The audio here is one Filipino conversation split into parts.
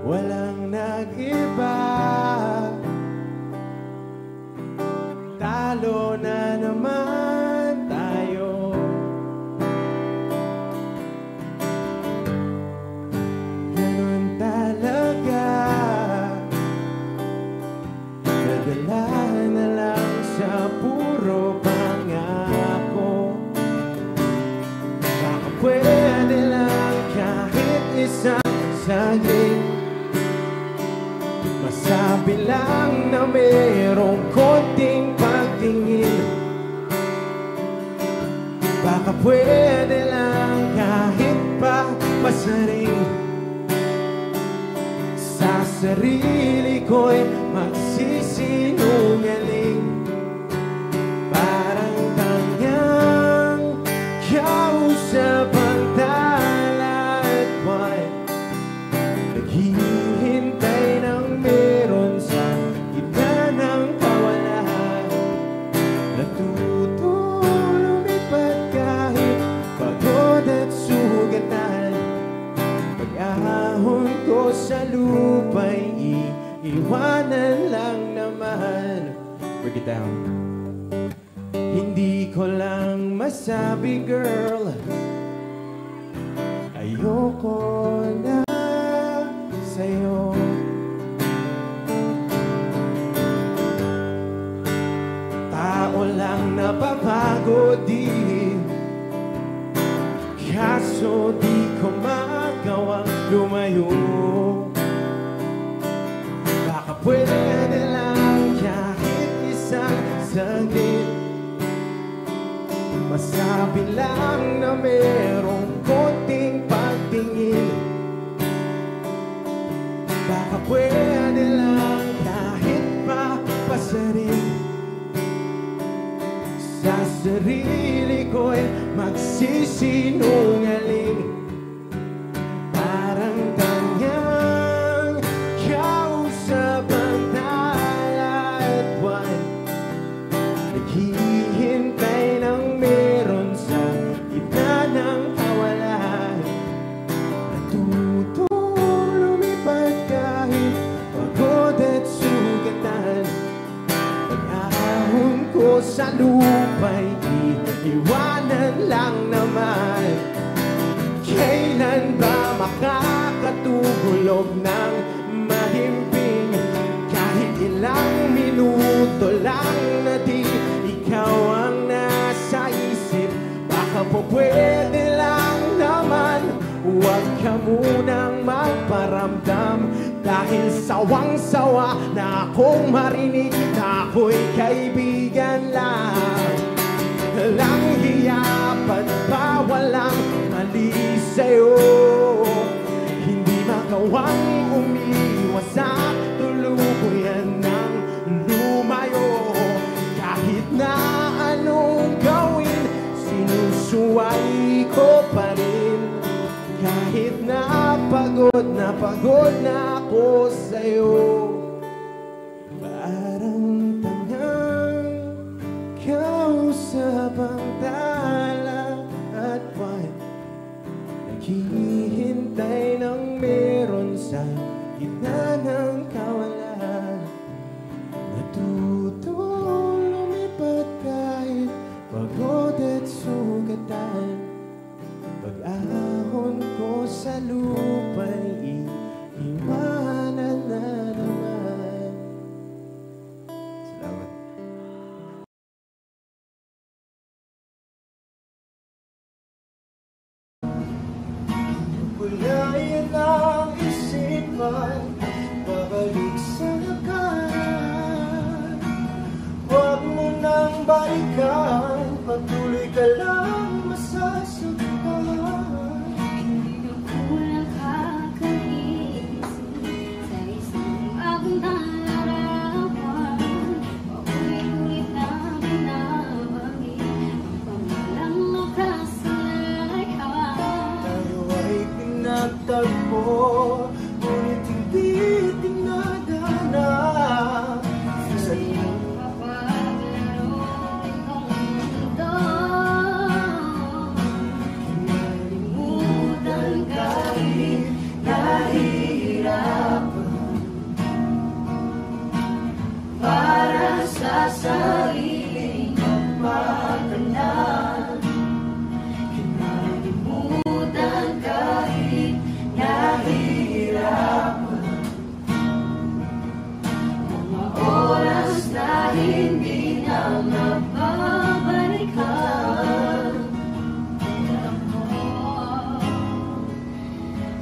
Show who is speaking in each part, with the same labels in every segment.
Speaker 1: walang nag-iba. Talo na naman tayo. Ganun talaga. Nadala na lang sa puro pangako. Baka pwede lang kahit isang saglit, masabi lang na mayroong konting pagtingin. Baka pwede lang kahit pa masaring sa sarili ko'y magsisinungaling. Parang kanyang kausap ang tala at buwan, naghihintay ng meron sa gitna ng kawalan. Natuto lumipad kahit pagod at sugatan. Pag-ahon ko sa lupa'y iiwanan lang naman. Break it down. Hindi ko lang masabi, girl, ayoko na sa'yo. Tao lang nababago din, kaso di ko magawang lumayo. Baka pwede lang kahit isang saglit, masabi lang na mayroong konting pagtingin. Baka pwede lang kahit pa pasarin, sa sarili ko'y magsisinungaling. Parang kanyang kausap ang tala at buwan, naghihintay ng meron sa gitna ng kawalan. Natuto lumipad kahit pagod at sugatan. Pag-ahon ko sa lupa'y iiwanan lang naman. Kailan ba makakatulog ng mahimbing? Kahit ilang minuto lang na di ikaw ang nasa isip. Baka po pwede lang naman, huwag ka munang magparamdam. Dahil sawang-sawa na akong marinig na ako'y kaibigan lang. Lang hiyapat pa walang mali sa'yo. Hindi magawang umiwas sa tuluyan ng lumayo. Kahit na anong gawin, sinusuway ko pa rin. Kahit na pagod na ako sa'yo. Parang tangang kausap ang tala at buwan, naghihintay ng meron sa gitna ng kawalan. Natuto lumipad kahit pagod at sugatan. Pag-ahon ko sa lupa'y iiwanan na naman. Salamat. Gulayan ang isipan, babalik sa nakaraan. Huwag mo nang balikan, patuloy ka lang masasaktan.
Speaker 2: Hindi na ko nakakaisip sa isang bagong nalarawan. Paulit-ulit na binabagi ang pangalang nakasalayhan.
Speaker 1: Tayo ay pinagtagpo, ngunit hindi tinadhana. Sa iyong
Speaker 2: papaglaro itong mundo, kinalimutan kahit nahihirap.
Speaker 1: sariling kapakanan. Kinalimutan kahit nahihirapan. Mga oras na hindi na mababalikan.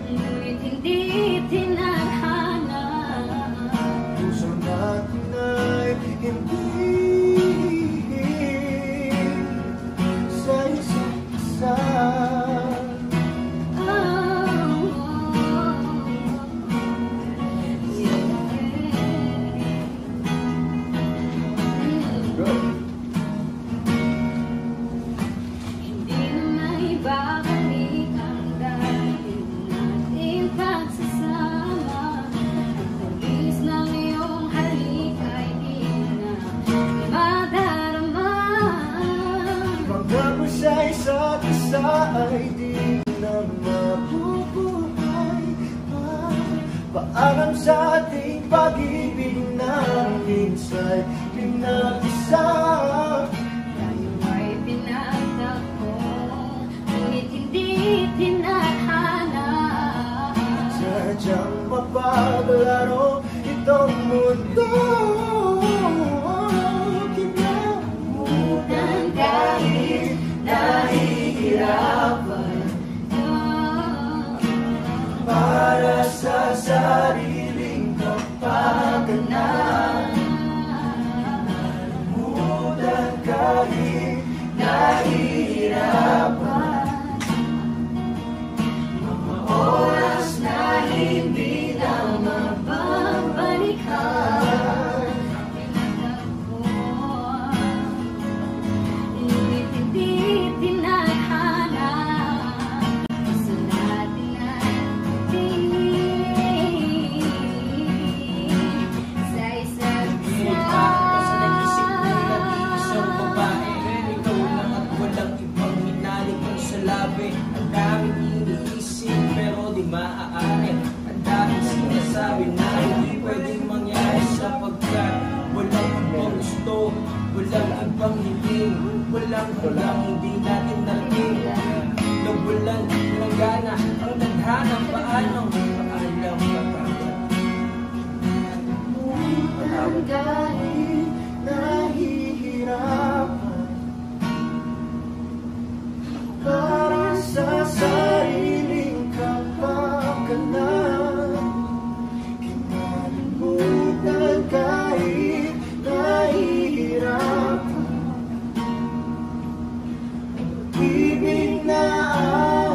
Speaker 1: Ngunit hindi tinadhana. Puso natin ay hindi sa isa't isa. Hindi na maibabalik ang dahil nating pagsasama. Ang talis ng iyong halik ay di na madarama. Pagkabos sa isa't isa ay di na mabubuhay pa. Paalam sa ating pag-ibig na minsa'y pinag-isa. Tayo ay pinagtakbo, ngunit hindi tinadhana. Sadyang mapaglaro itong mundo. Kinamutan kahit nahihirapan. Para sa sariling kapakanan. Kinamutan kahit nahihirapan. Mga oras na hindi na mababalikan. Pinagtakbo, ngunit hindi tinadhana. Gusto natin ay hindi sa isa't isa.
Speaker 3: Sa nag-isip ko nag-iisang babae, ikaw lang at walang ibang minalik mo sa labi. Ang daming iniisip pero di maaari. Ang daming sinasabi na hindi pwedeng mangyari sapagkat walang ibang gusto, walang ibang hiling, walang hindi natin narinig. Nawalan ng gana ang tadhana, paanong paalam patawad.
Speaker 1: Kinamutan kahit nahihirapan. Para sa sariling kapakanan. Kinalimutan kahit nahihirapan. Ibig na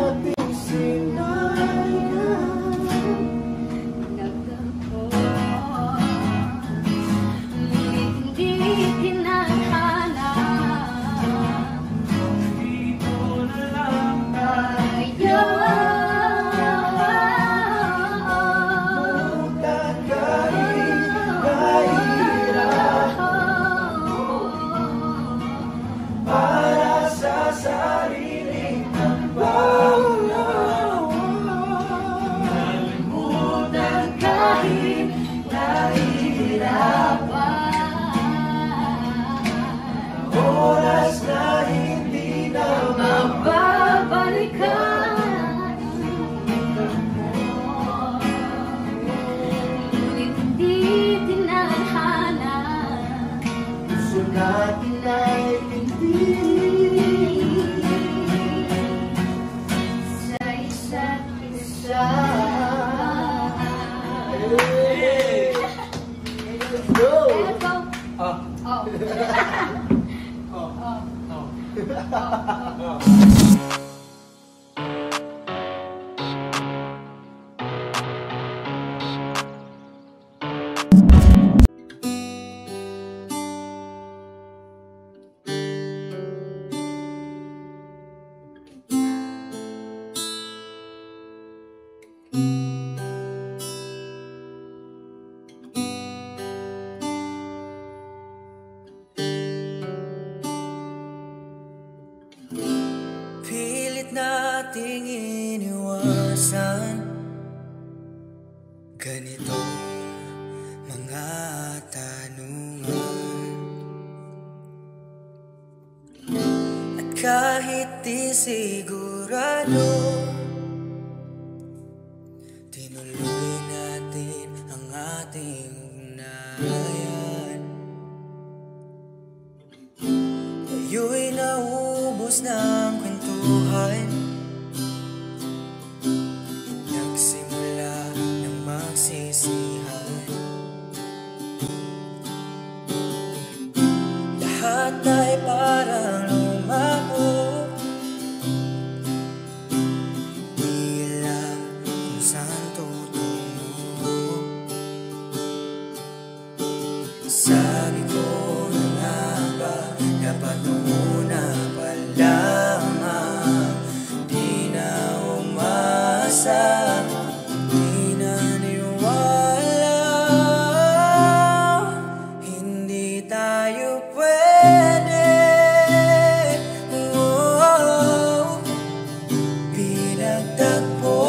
Speaker 1: ating sinayan.
Speaker 2: Pinagtakbo, ngunit hindi tinadhana.
Speaker 3: Dito na lang
Speaker 2: Tayo
Speaker 1: Kinamutan kahit nahihirapan. Para sa sariling kapakanan. Kinalimutan kahit nahihirapan. Oras na hindi na
Speaker 2: mababalikan. Ngunit hindi tinadhana.
Speaker 1: Gusto natin ay hindi
Speaker 2: Sa isa't isa.
Speaker 1: Hey! Let's go!
Speaker 2: Let's go.
Speaker 3: Ah,
Speaker 2: Oh.
Speaker 3: oh,
Speaker 2: Oh.
Speaker 3: oh.
Speaker 2: Oh.
Speaker 4: nating iniwasan ganitong mga tanungan. kahit di sigurado, tinuloy natin ang ating ugnayan. Tayo'y naubos ng kwentuhan, nagsimula ng magsisihan. Lahat ay parang lumago, di alam kung saan tutungo. Sabi ko na nga ba, dapat muna pa lamang. Di na umasa, di na niwala, hindi tayo pwede. Oh, pinagtagpo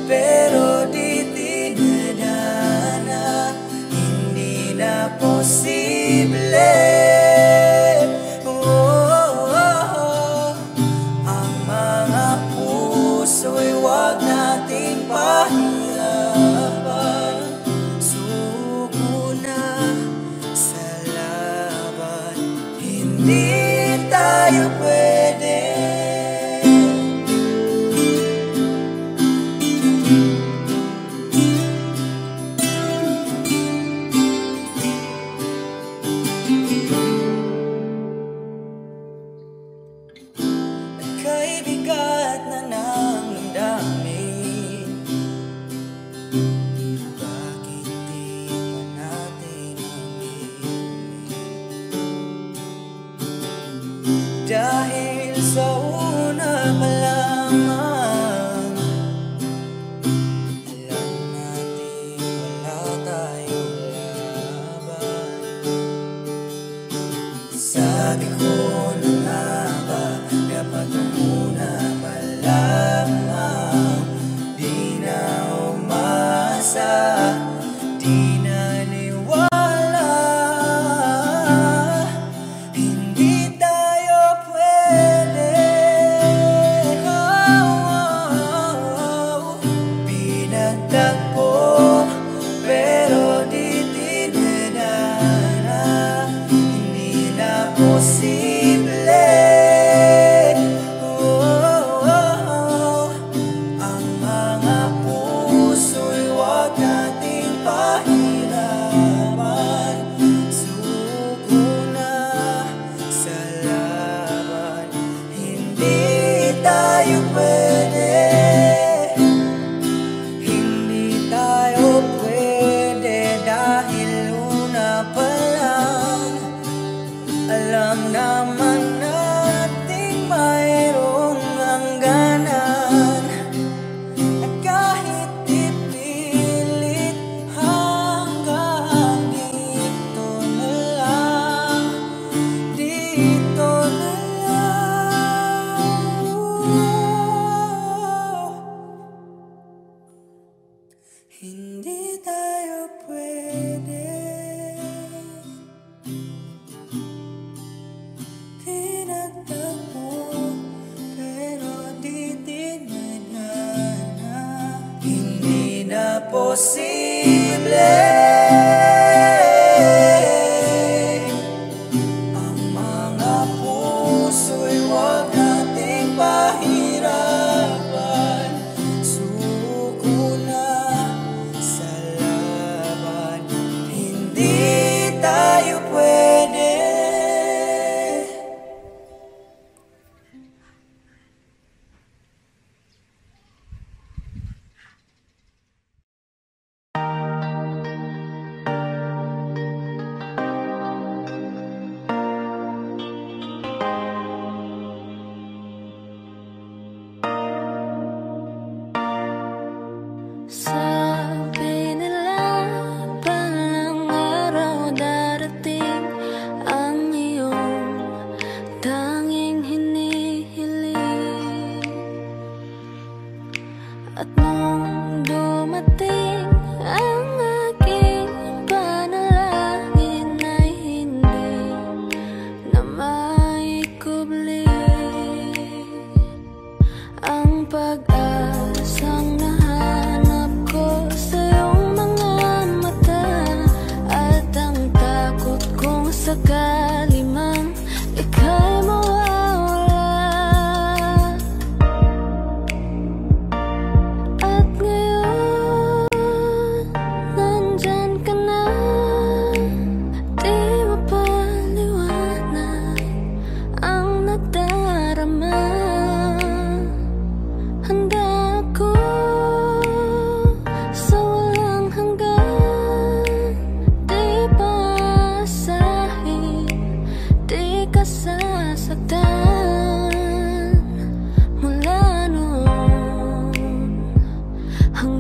Speaker 4: pero di tinadhana, hindi na posible. Ang mga puso'y wag nating pahirapan. Suko na sa laban, hindi tayo pwede. Kay bigat na ng damdamin, bakit di pa natin aminin? Dahil sa una pa lamang, alam natin wala tayong laban. Sabi ko na nga ba, dapat muna pa lamang. Di na umasa, di na niwala, hindi tayo pwede. Pinagtagpo pero di tinadhana, hindi na posible. Ang mga puso'y wag nating pahirapan. Suko na sa laban, hindi tayo pwede. Hindi tayo pwede dahil una pa lang, alam naman nating mayroong hangganan. At kahit ipilit hanggang dito na lang, dito na lang. Hindi tayo pwede. Pinagtagpo pero di tinadhana, hindi na posible. Ang mga puso'y wag nating pahirapan. Suko na sa laban, hindi tayo pwede.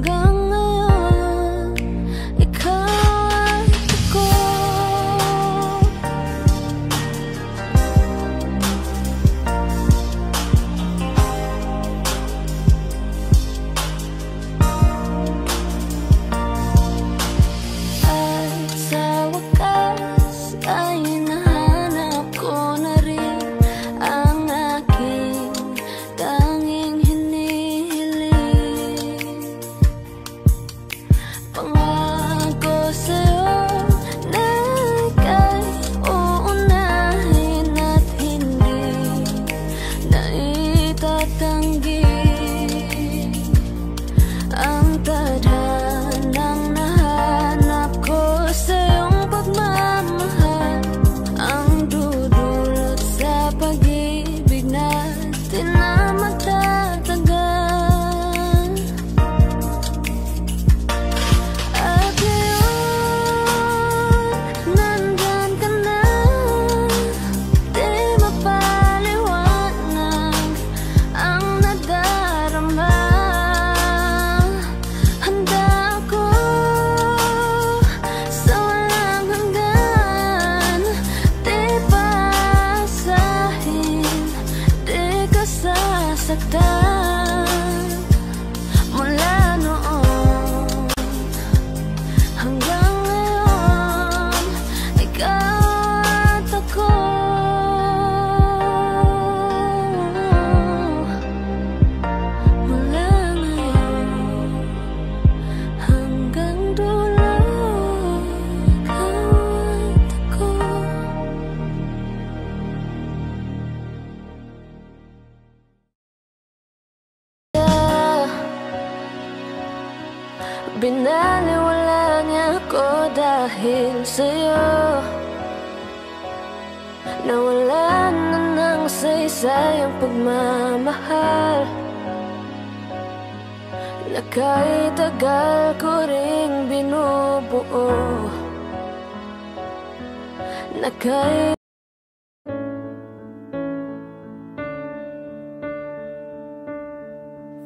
Speaker 2: hanggang ngayon ikaw at ako. At sa wakas ay nahanap ko na rin ang aking tanging hinihiling. Pangako sa'yo na ika'y uunahin at hindi na itatanggi ang tadhanang nahanap ko sa iyong pagmamahal, ang dudulot sa pag-ibig natin na magtatagal. At ngayon, nandyan ka na, di mapaliwanag ang nadarama. Handa ako sa walang hanggan, di pasahin, di ka sasaktan. Mula noon hanggang ngayon, ikaw at ako. Mula ngayon hanggang dulo, ikaw at ako. Binaliwala niya ako dahil sa'yo. Nawala na ng saysay ang pagmamahal na kahit tagal ko ring binubuo, na kahit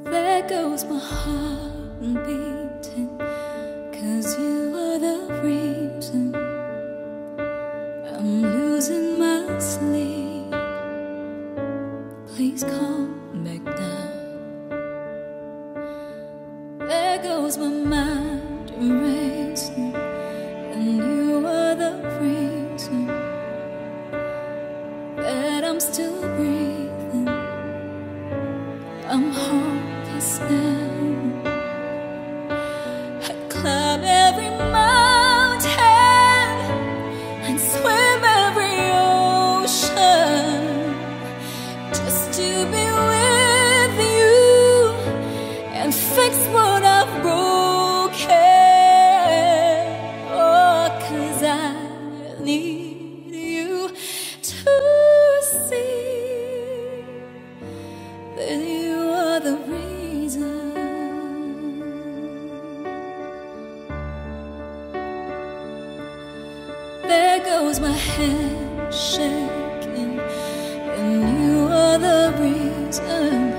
Speaker 5: there goes my heart beating, 'cause you are the reason I'm losing my sleep. Please come back now. There goes my mind racing, and you are the reason that I'm still breathing. I'm hopeless now. I'd climb every mountain and swim every ocean just to be with you and fix what I've broken. Oh, 'cause I need you to see that you are the reason. There goes my head shaking, and you are the reason.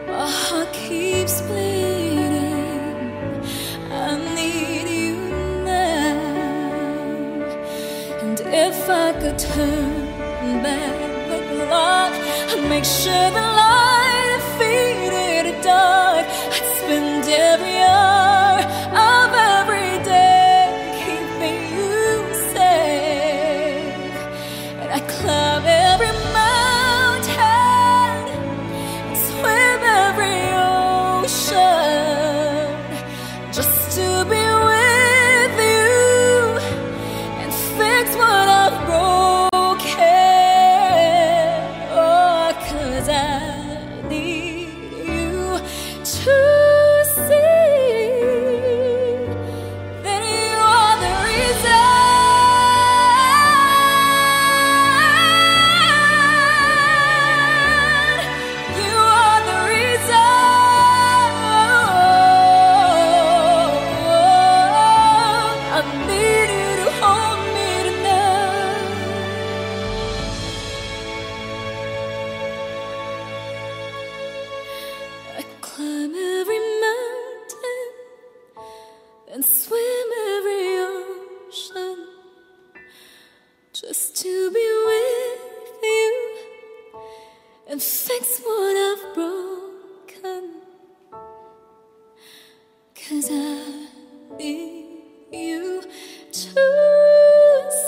Speaker 5: My heart keeps bleeding. I need you now. And if I could turn back the clock, I'd make sure the light defeated the dark. I'd spend every hour of every day keeping you safe. And I'd climb every mountain and swim every ocean just to be with you and fix what I've broken. Oh, 'cause I and swim every ocean just to be with you and fix what I've broken. 'Cause I need you to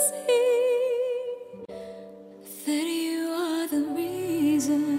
Speaker 5: see that you are the reason.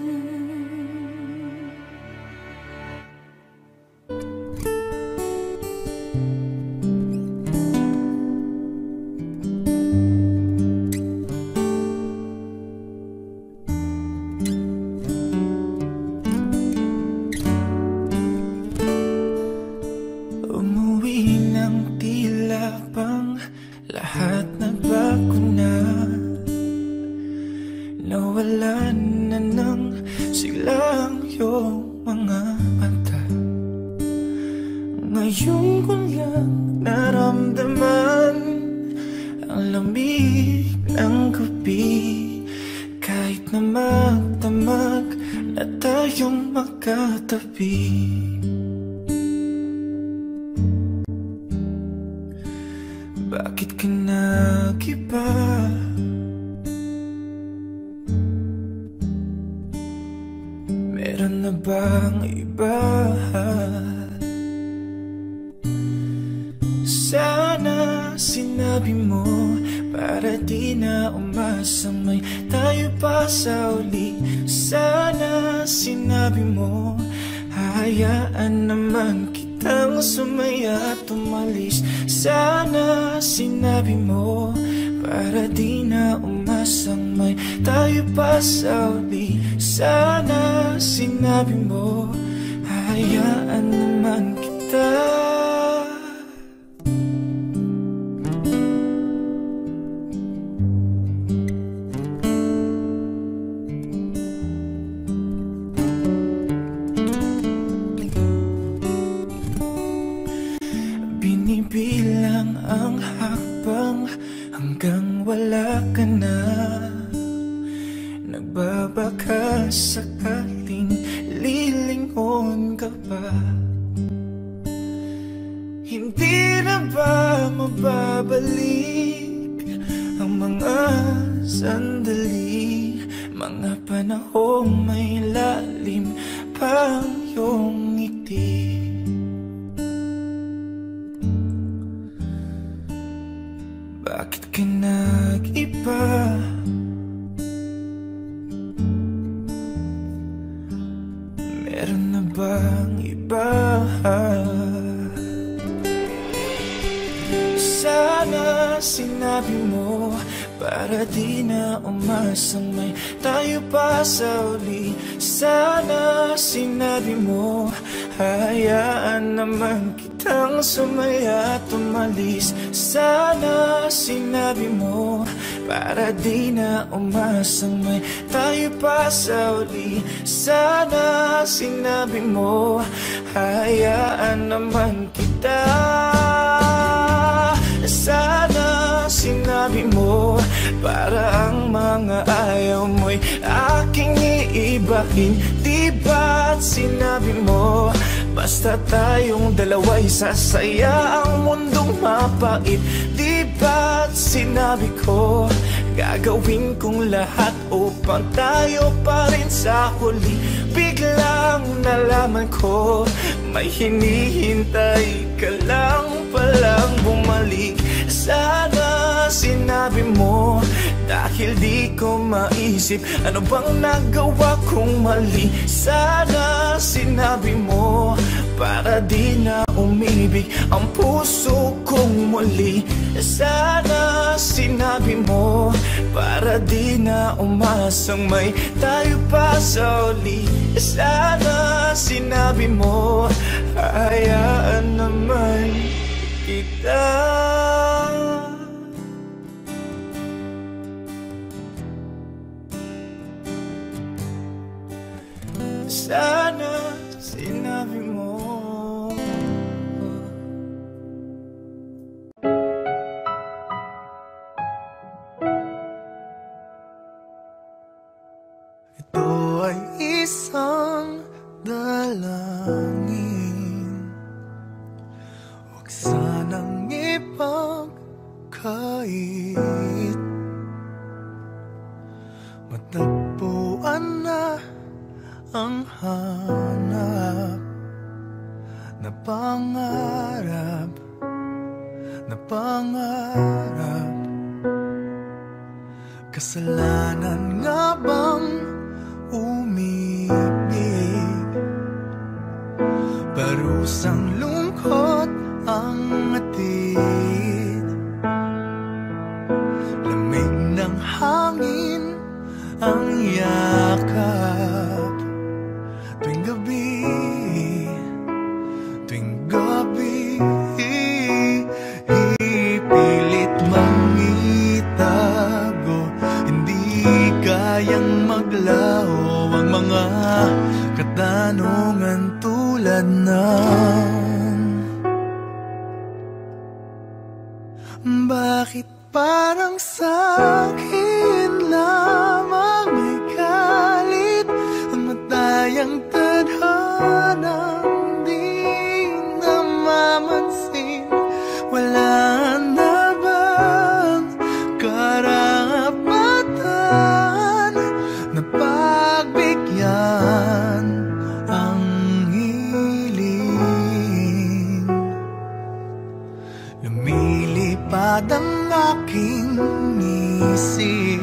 Speaker 6: Nawalan na ng siglang iyong mga mata. Ngayon ko lang naramdaman ang lamig ng gabi. Kahit na magdamag na tayong magkatabi, bakit ka nag-iba? Meron na bang iba? Sana sinabi mo para di na umasang may tayo pa sa uli. Sana sinabi mo hayaan naman kitang sumaya at umalis. Sana sinabi mo para di na umasang may tayo pa sa uli. Sana sinabi mo hayaan naman kita. Binibilang ang hakbang hanggang wala ka na. Nagbabaka sakaling lilingon ka pa. Hindi na ba mababalik ang mga sandali, mga panahong may lalim pang iyong ngiti? Bakit ka nag-iba? Meron na bang iba? Sana sinabi mo para di na umasang may tayo pa sa uli. Sana sinabi mo hayaan naman kitang sumaya at umalis. Sana sinabi mo para di na umasang may tayo pa sa uli. Sana sinabi mo hayaan naman kita. Sana sinabi mo para ang mga ayaw mo'y aking iibahin. Di ba't sinabi mo basta tayong dalawa'y sasaya ang mundong mapait? Di ba't sinabi ko gagawin kong lahat upang tayo pa rin sa huli? Biglang nalaman ko may hinihintay ka lang palang bumalik. Sana sinabi mo dahil di ko maisip ano bang nagawa kong mali. Sana sinabi mo para di na umibig ang puso kong muli. Sana sinabi mo para di na umasang may tayo pa sa uli. Sana sinabi mo hayaan naman kita. Sana sinabi mo. Ito ay isang dalangin. Huwag sanang ipagkait, matagpuan na ang hanap na pangarap, na pangarap. Kasalanan nga bang umibig? Parusang lungkot ang atid, lamig ng hangin ang yakap. Tuwing gabi, tuwing gabi, ipilit mangitago, hindi kayang maglaho ang mga katanungan tulad ng bakit parang sa'kin lamang may galit ang matayang tadhanang di namamansin? Wala na bang karapatan na pagbigyan ang hiling? Lumilipad ang aking isip,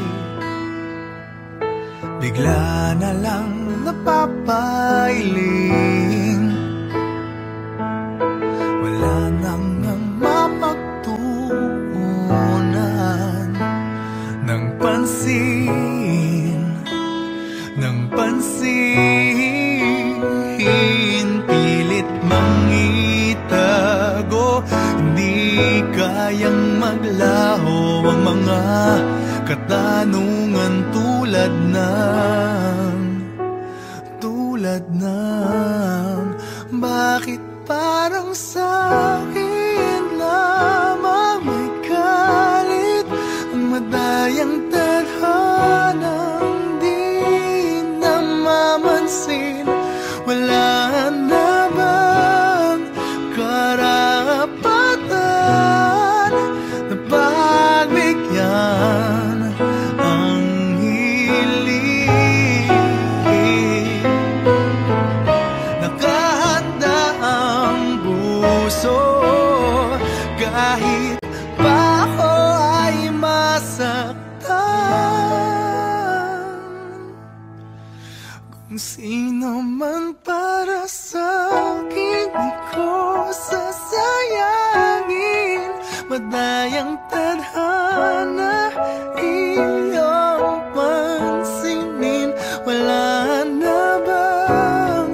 Speaker 6: bigla na lang napapailing. Wala nang mapagtuunan ng pansin, ng pansin. Pilit mangitago, hindi kayang maglaho ang mga katanungan tulad ng bakit parang sa'kin lamang may galit ang madayang tadhanang di namamansin? Wala na bang karapatan na pagbigyan ang hiling? Nakahanda ang puso kahit pa ako ay masaktan. Kung sino man para sa'kin, di ko sasayangin. Madayang tadhana iyong pansinin. Wala na bang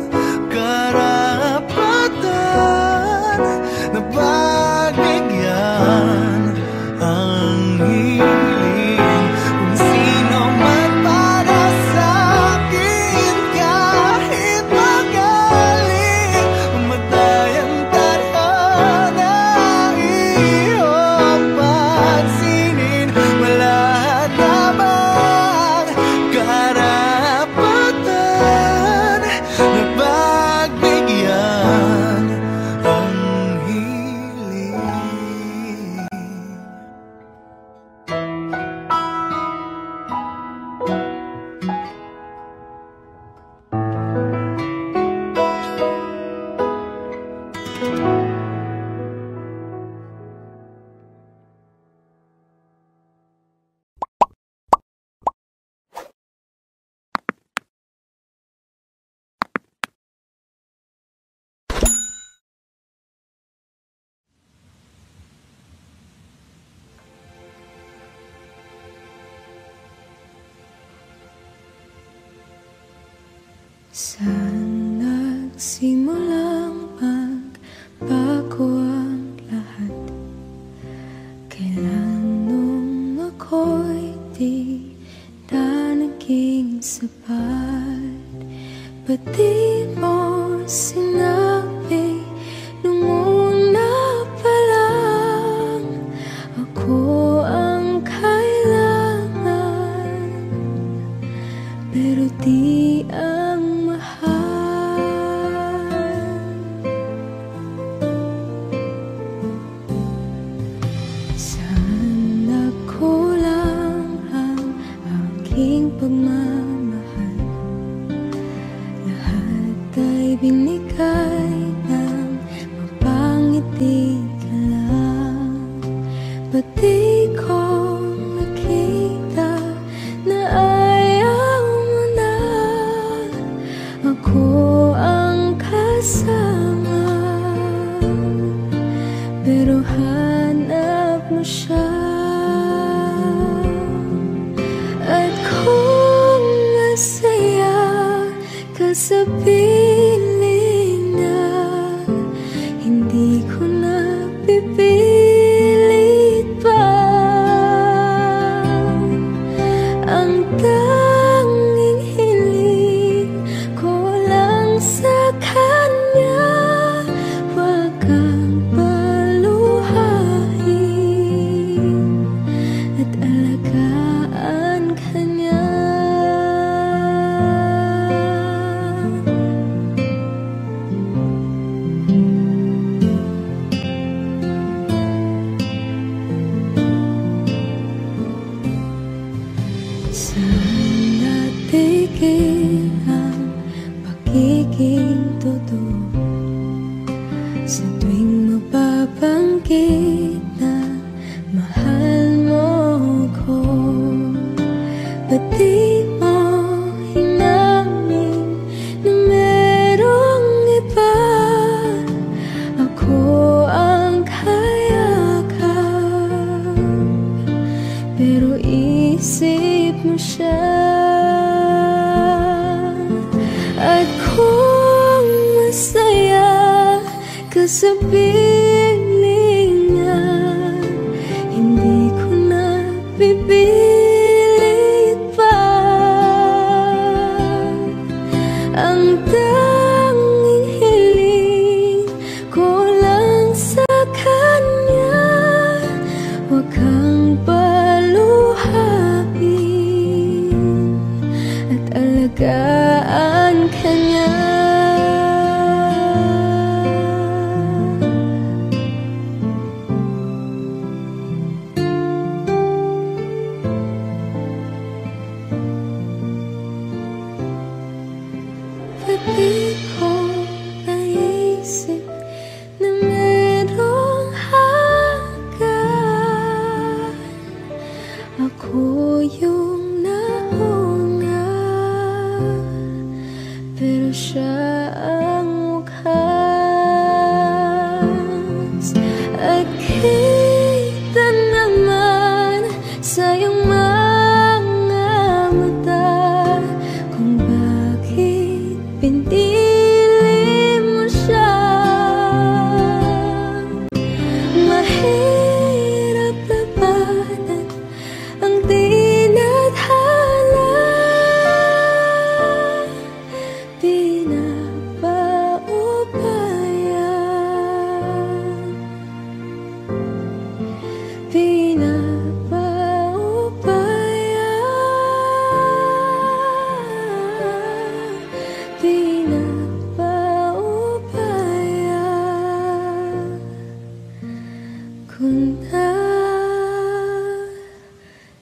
Speaker 6: karapatan na pagbigyan ang hiling? Kung sino man para sa'kin, kahit magaling, madayang tadhana iyong pansinin. Wala na bang karapatan na pagbigyan ang hiling?
Speaker 5: Saan nagsimulang magbago ang lahat? Kailan nung ako'y di na naging sapat? Ba't di mo sinabi nung una pa lang ako ang kailangan, pero di ang mahal? ba't di ko nakita na ayaw mo na ako ang kasama? Pero hanap mo siya. At kung masaya ka sa piling niya, hindi ko na pipilit pa. Ang tanging hiling ko lang sa kanya, wag kang paluhain at alagaan ka niya. Saan natigil ang pagiging totoo? Sa tuwing mapabanggit na mahal mo ko, ba't di mo hinamin na merong iba? Ako ang kayakap, pero isip mo siya. At kung masaya ka sa piling niya, hindi ko na pipilit pa. Ang tanging hiling ko lang sa kanya, wag kang paluhain at alagaan ka niya. Ba't di ko naisip na merong hanggan? Ako yung nauna, pero siya ang wakas. At kita naman sa iyong mga mata kung bakit pinili mo siya. Mahirap labanan ang tinadhana, pinapaubaya kung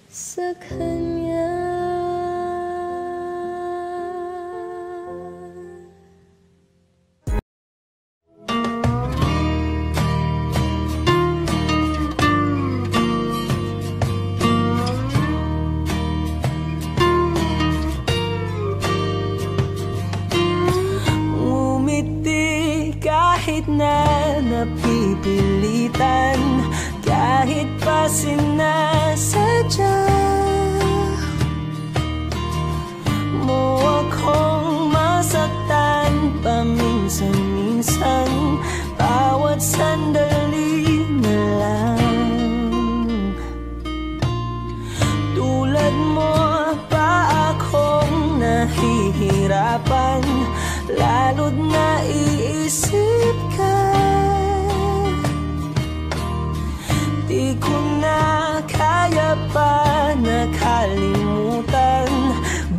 Speaker 5: nasa kanya.
Speaker 3: Kahit na napipilitan, kahit pa sinasadya mo akong masaktan paminsan-minsan, bawat sandali na lang. Tulad mo pa akong nahihirapan, lalo't naiisip ka. Di ko na kaya pa nakalimutan,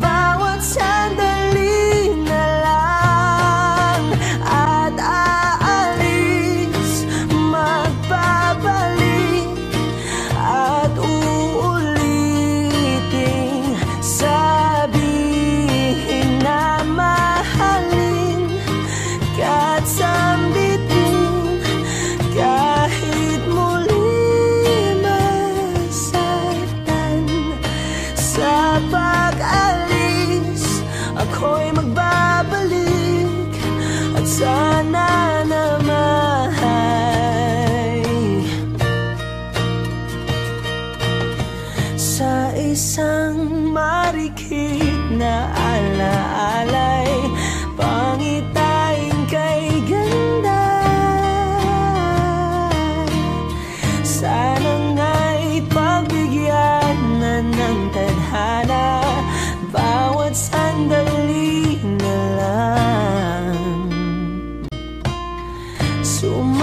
Speaker 3: bawat sandali na lang. At aalis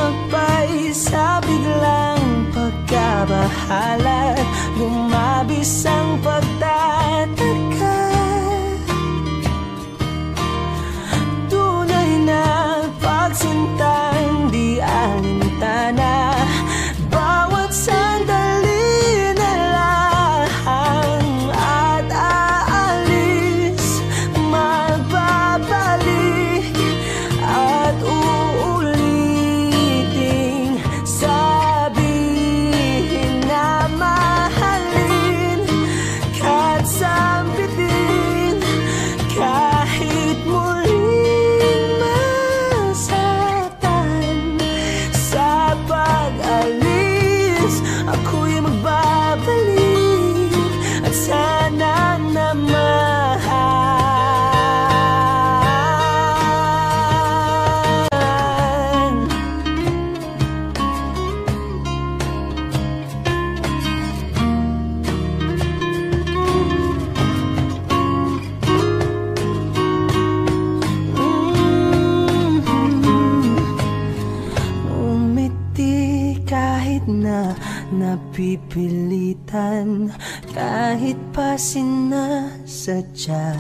Speaker 4: magpay sa biglang pagkabahala. Lumabis ang pagtataka. Tunay na pagsintang di alintana. Bawat sandali na lang at aalis, magbabalik at uulitin. Sabihin na mahalin kahit sambitin, kahit muling masaktan. Sa pag-alis, ako'y magbabalik at sana na mahal. Umiti kahit na napipilitan, kahit pa sinasadya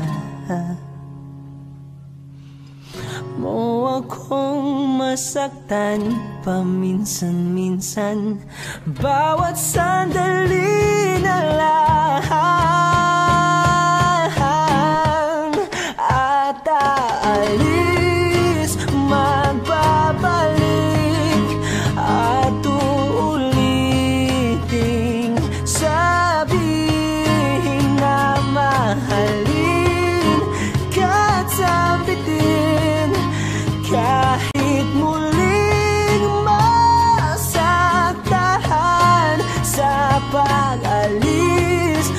Speaker 4: mo akong masaktan paminsan-minsan. Bawat sandali na lang at aalis, magbabalik at uulitin. Sabihin na mahalin kahit sambitin, kahit muling masaktan. Sa pag-alis,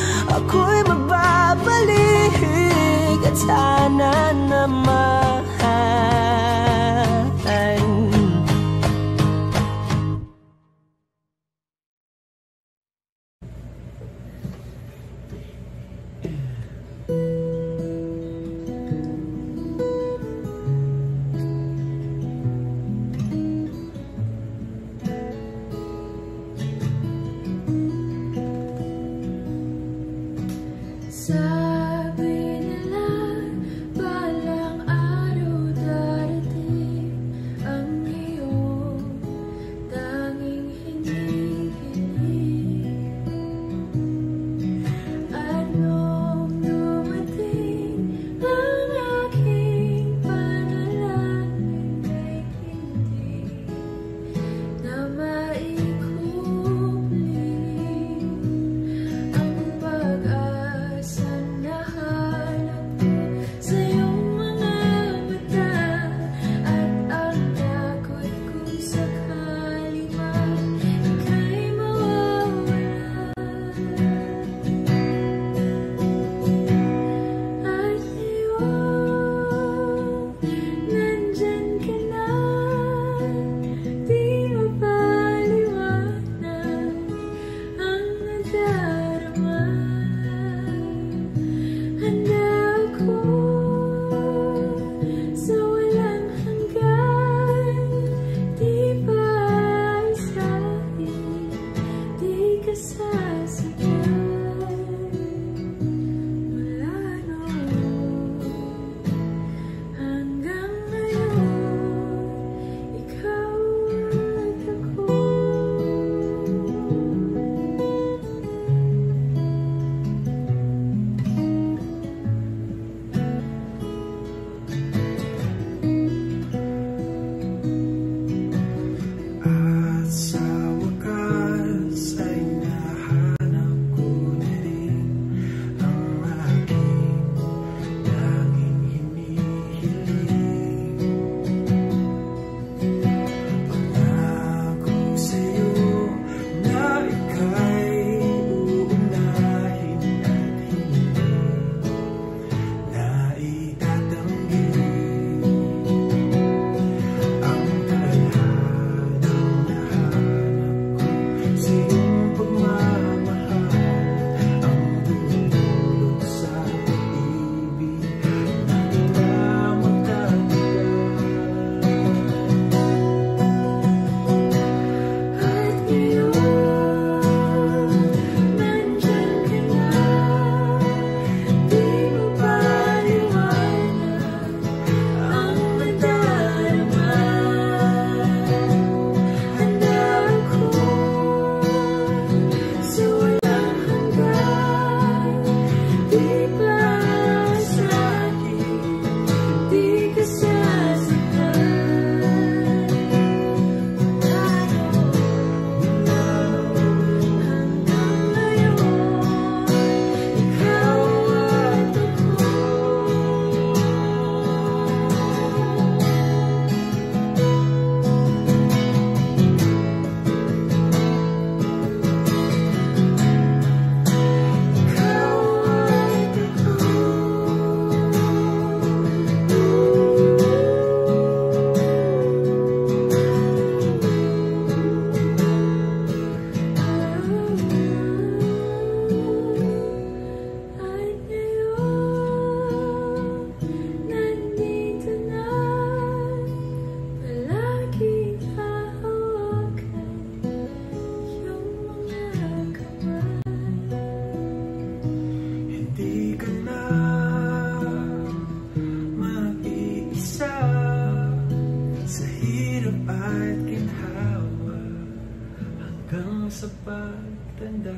Speaker 3: hanggang sa pagtanda.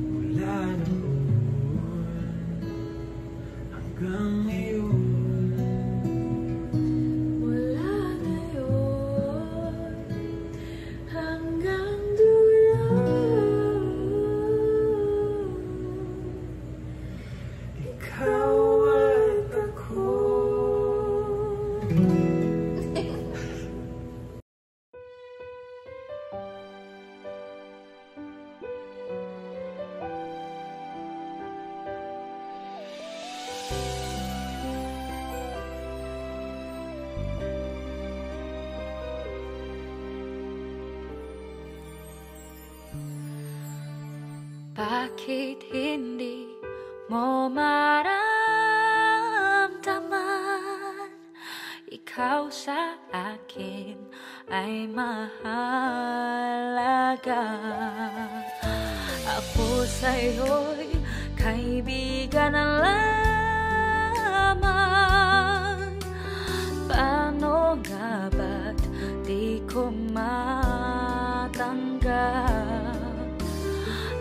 Speaker 3: Mula noon hanggang ngayon.
Speaker 5: Mula ngayon hanggang dulo,
Speaker 3: Ikaw at ako.
Speaker 5: bakit hindi mo maramdaman? Ikaw sa akin ay mahalaga. Ako sa'yo'y kaibigan na lamang. Paano nga ba't di ko matanggap?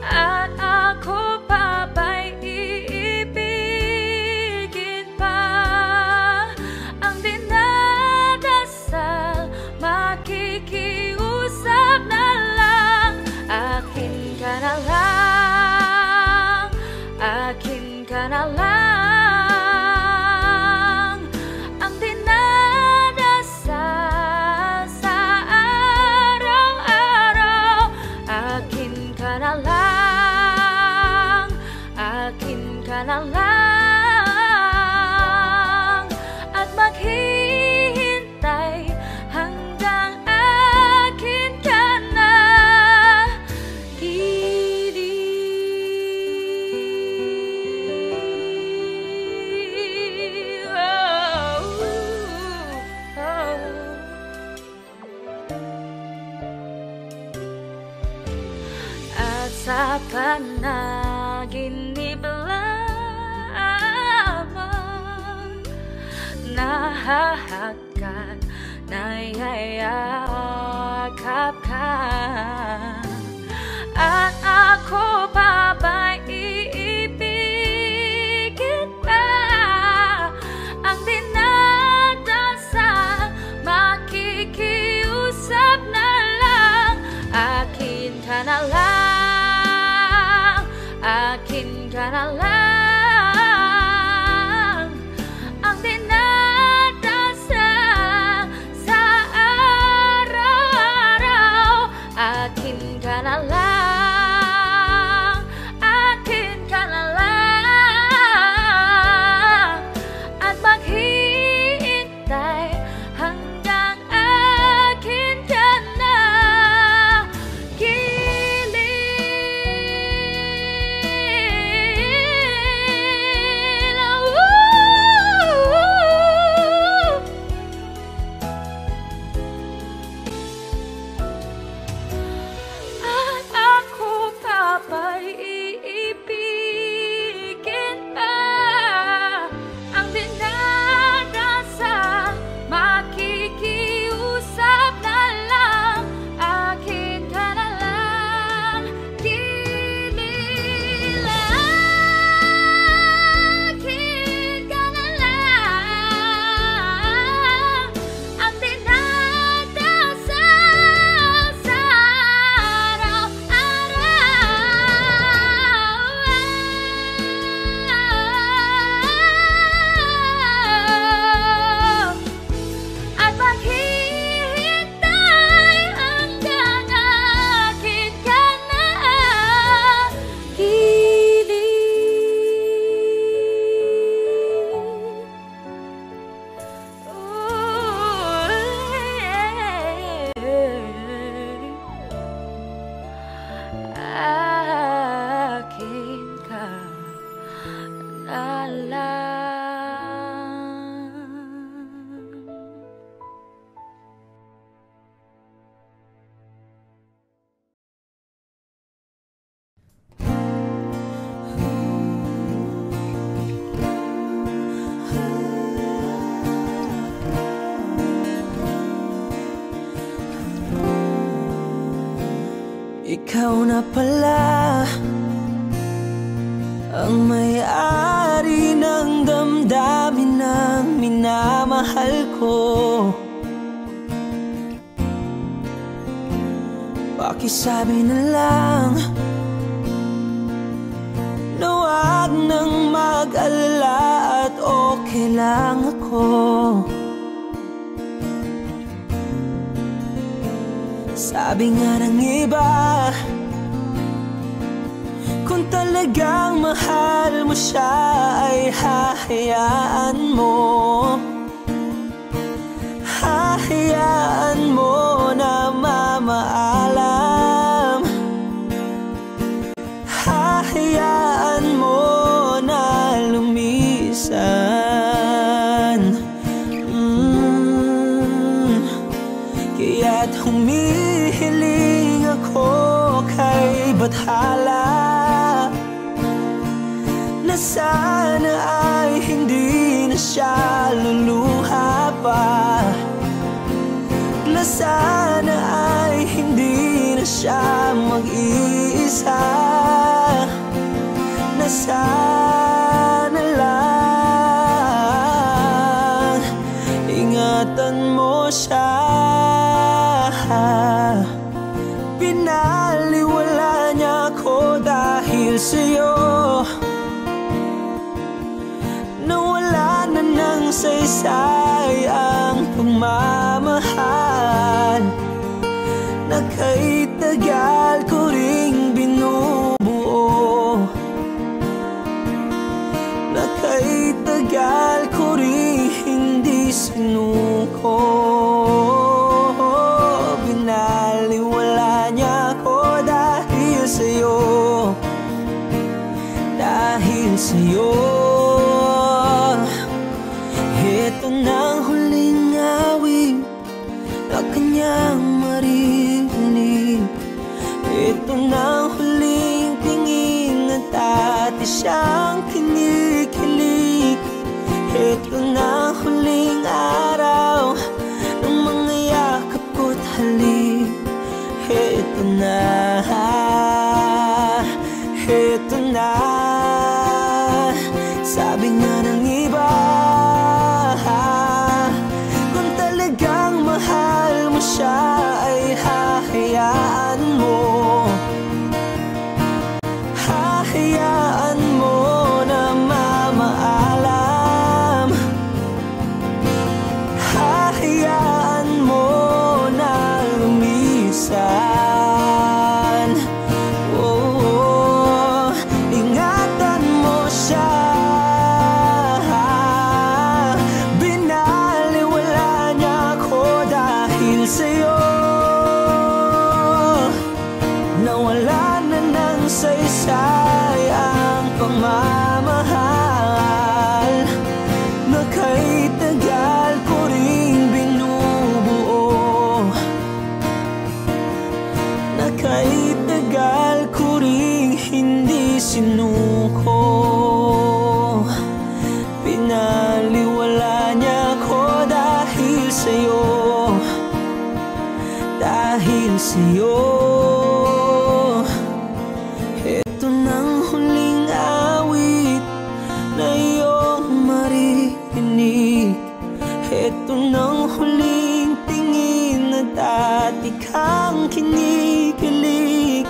Speaker 5: At ako pa ba'y iibigin pa? Ang dinadasal, makikiusap na lang. Akin ka na lang, akin ka na lang. Ang dinadasal sa araw-araw, akin ka na lang. Na lang at maghihintay hanggang akin ka na. At sa panaginip nahahagkan, nayayakap ka. At ako pa ba'y iibigin pa? Ang dinadasal, makikiusap na lang. Akin ka na lang, akin ka na lang. Akin ka na lang, akin ka na lang. At maghihintay hanggang akin ka na. Gilid
Speaker 4: ikaw na pala ang may-ari ng damdamin ng minamahal ko. Pakisabi na lang na wag nang mag-alala at okay lang ako. Sabi nga ng iba, kung talagang mahal mo siya ay hahayaan mo. Hahayaan mo na mamaalam. Hahayaan mo na lumisan. Kaya't humihiling ako kay Bathala na sana ay hindi na siya luluha pa, na sana ay hindi na siya mag-iisa, na sana lang ingatan mo siya. Pinaliwala niya ako dahil sa'yo, nawala na ng saysay ang pagmamahal na kay tagal ko ring binubuo, na kay tagal ko ring hindi sinuko. Binaliwala niya ako dahil sa'yo, dahil sa'yo. Ito na ang huling awit na kanyang marinig. Ito na ang huling tingin na dati siyang kinikilig. Ito na ang huling araw ng mga yakap ko't halik. Ito na, ito na. Sabi nga ng iba, kung talagang mahal mo siya ay hahayaan mo. Hahayaan mo na mamaalam. Hahayaan mo na lumisan. Oh, ingatan mo siya. Binaliwala niya ako dahil sa'yo, nawala na ng saysay ang pagmamahal na kay tagal ko ring binubuo, na kay tagal ko ring hindi sinuko. Pinaliwala niya ako dahil sa'yo, dahil sa'yo. Ito nang huling awit na iyong marinig. Ito nang huling tingin na dati kang kinikilig.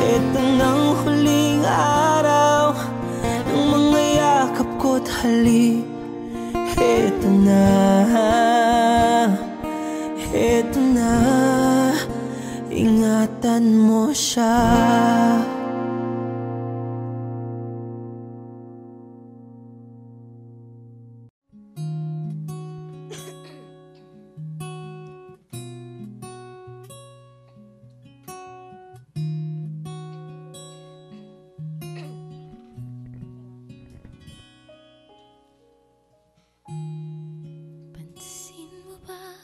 Speaker 4: Ito nang huling araw ng mga yakap ko't halik. Ito na, ito na, ingatan mo siya.
Speaker 2: Pansin mo ba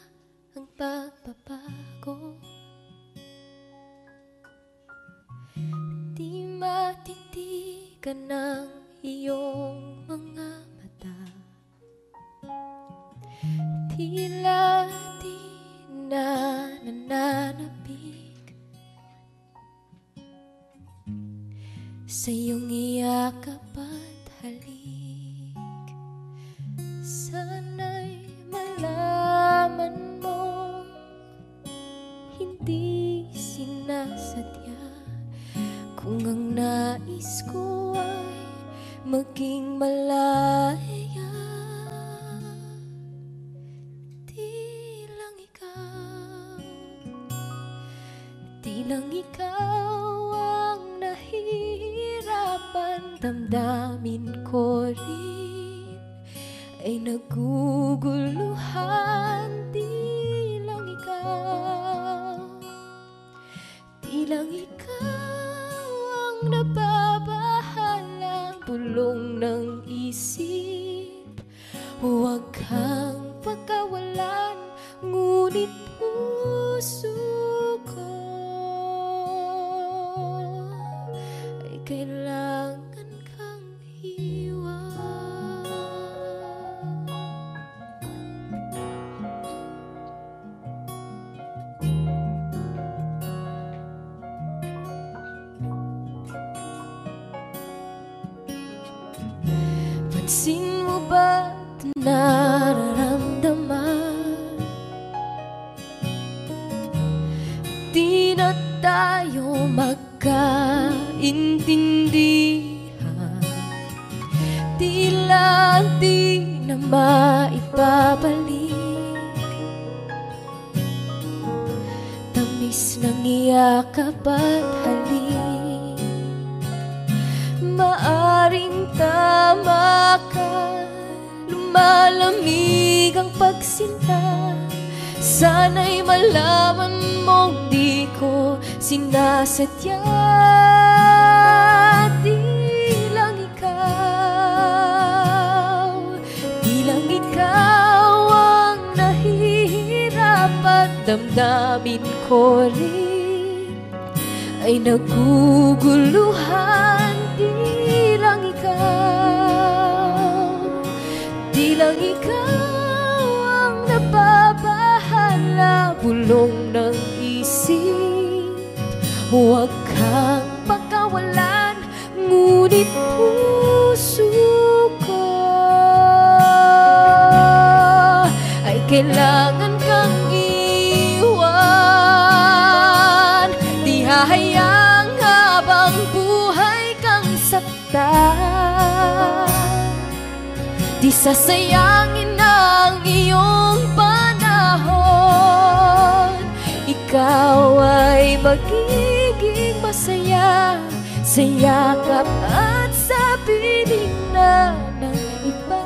Speaker 2: ang pagbabago? Di matitigan ng iyong mga mata. Tila di na nananabik sa iyong iyakap at halik. Sana'y malaman mo, hindi sinasadya, kung ang nais ko ay maging malaya. Di lang ikaw ang nahihirapan, damdamin ko rin ay naguguluhan. Di lang ikaw ang nababahala, bulong ng isip. Huwag kang pagkawalan, ngunit puso ko ay kailangan kang iwan. Pansin mo ba ito nararamdaman? Di na tayo magkaintindihan, tila di na maibabalik tamis ng iyakap at halik. Maaring tama ka, lumalamig ang pagsinta. Sana'y malaman mong di ko sinasadya. Di lang ikaw ang nahihirapan, damdamin ko rin ay naguguluhan. Di lang ikaw ang nababahala, bulong ng isip. Huwag kang pagkawalan, ngunit puso ko ay kailangan kang iwan. Di hahayang habang buhay kang saktan, di sasayangin ang iyong panahon. Ikaw ay magiging masaya sa yakap at sa piling na ng iba.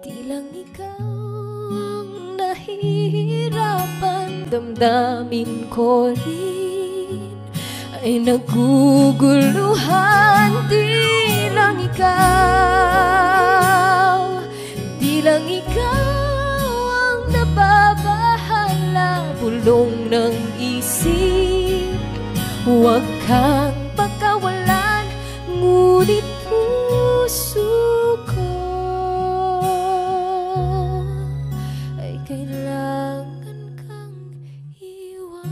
Speaker 2: Di lang ikaw ang nahihirapan, damdamin ko rin ay naguguluhan. Di lang ikaw ang nababahala, bulong ng isip. Huwag kang pagkawalan, ngunit puso ko ay kailangan kang iwan.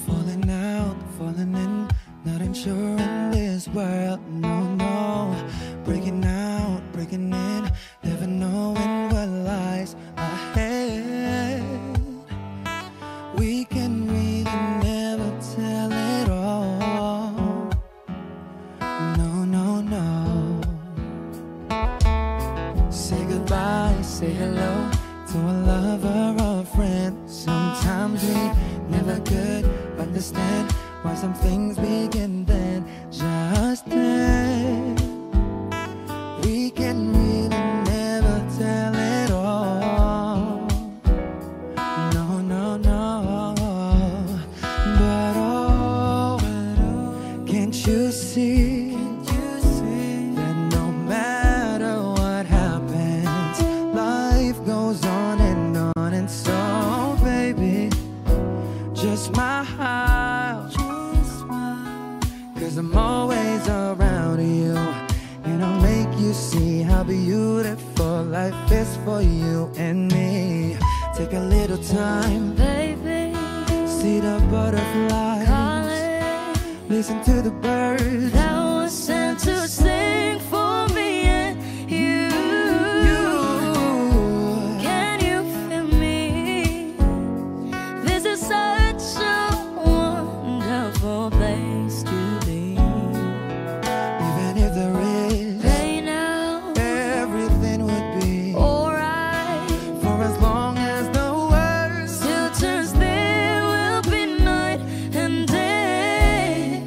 Speaker 6: Falling out, falling in, not unsure in this world, no, no. Breaking out, breaking in, never knowing what lies ahead. We can really never tell it all, no, no, no. Say goodbye, say hello to a lover or a friend. Sometimes we never could understand why some things begin then, just then. We can really never tell it all, no, no, no. But oh, time,
Speaker 5: baby.
Speaker 6: see the butterflies,
Speaker 5: Calling,
Speaker 6: listen to the birds
Speaker 5: that was sent to sing for me and you. Can you feel me? This is such a wonderful place to be.
Speaker 6: Even if there is
Speaker 5: Right now,
Speaker 6: everything would be
Speaker 5: alright.
Speaker 6: for as long as the world
Speaker 5: Still turns, there will be night and day.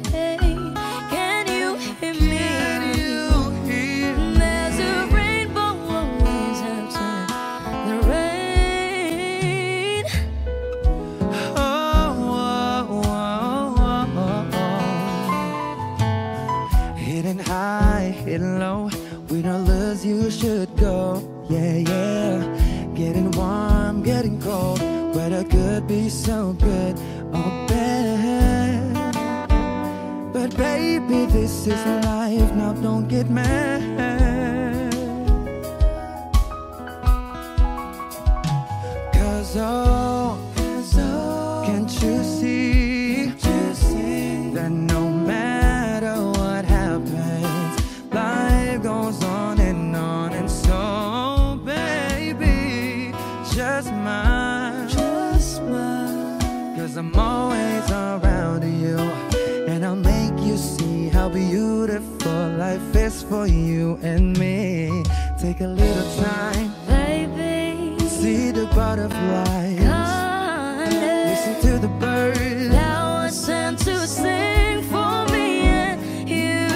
Speaker 5: Can you hear me?
Speaker 6: can you hear
Speaker 5: There's a rainbow always after the rain.
Speaker 6: oh, oh, oh, oh, oh. Hidden high, hidden low, we don't lose, you should go. Yeah, yeah. Getting warm, getting cold, weather could be so good or bad. But baby, this is life, now don't get mad. Cause oh, can't you see that no matter what happens, life goes on and so baby, just smile, cause I'm always around you, and I'll make you see how beautiful life is for you and me. Take a little time,
Speaker 5: Baby,
Speaker 6: see the butterflies, listen
Speaker 5: calling,
Speaker 6: to the birds,
Speaker 5: that was sent to sing for me and you.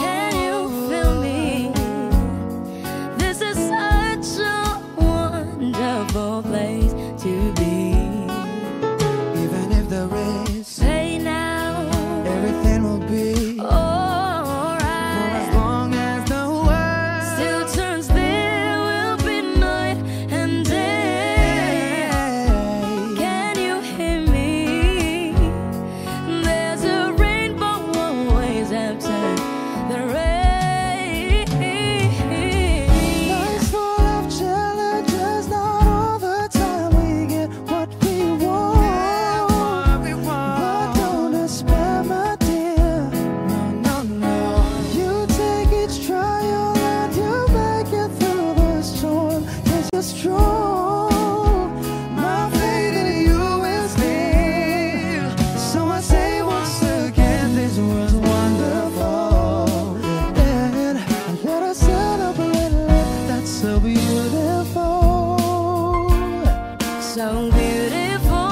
Speaker 5: Can you feel me? This is such a wonderful place to be.
Speaker 6: even if there is
Speaker 5: Say now,
Speaker 6: everything will be for as
Speaker 5: alright.
Speaker 6: long as the world
Speaker 5: Still turns, there will be night and day. Can you hear me? There's a rainbow always after the rain.
Speaker 6: Life's full of challenges, not all the time we get what we want. But don't despair, my dear. No, no, no. You take each trial and you make it through the storm. 'Cause you're strong. My faith in you is real. So I say once again, this was wonderful. And I wanna celebrate life that's so beautiful.
Speaker 5: So beautiful.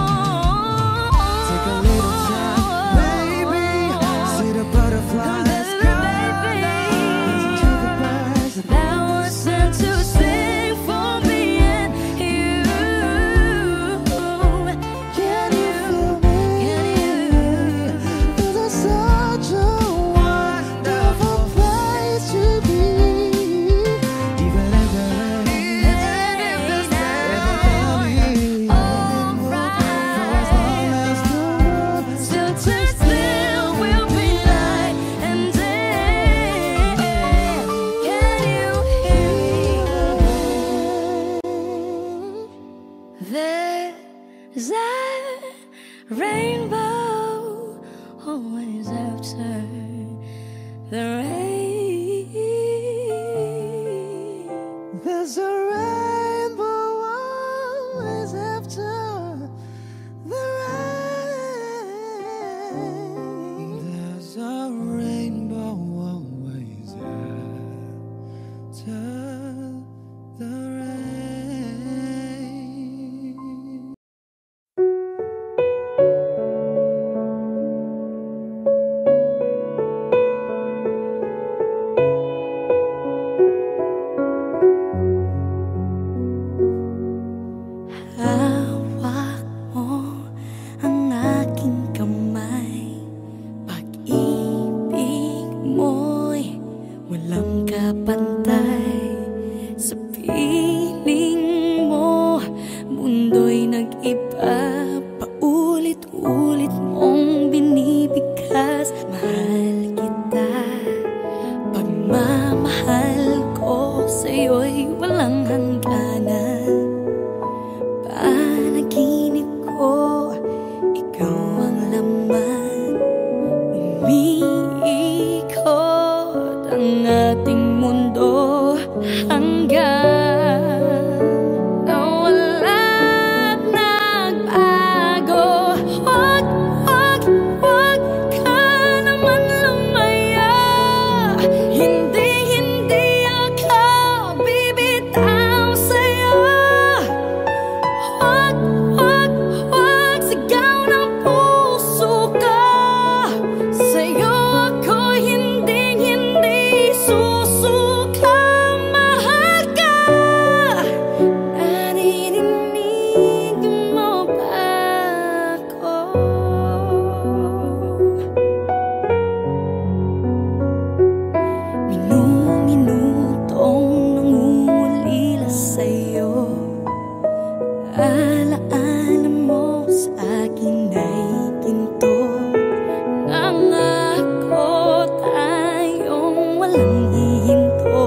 Speaker 6: Take a little time, baby. See the butterflies.
Speaker 5: Baby,
Speaker 6: Listen to the birds.
Speaker 5: that was sent to sing for me and you.
Speaker 6: Can you feel me?
Speaker 5: Can you?
Speaker 6: This is such a wonderful place to be. Even if there is everything will be for as long as the world
Speaker 5: Still turns, there will be night and day. Can you hear me? There's a rainbow always after the rain.
Speaker 6: There's a rainbow always after the rain. There's a rainbow always after the rain.
Speaker 5: alaala mo sa akin ay ginto. Nangako tayong walang hihinto.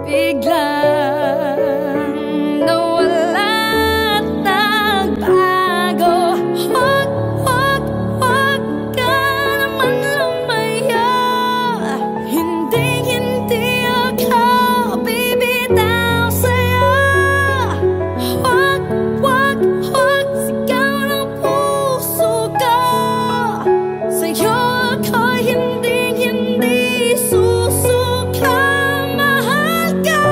Speaker 5: Biglang nawala at nagbago. Huwag ka naman lumaya. Hindi ako bibitaw sa'yo. Huwag sigaw ng puso ko. Sa'yo ako'y hindi susuka. Mahal ka.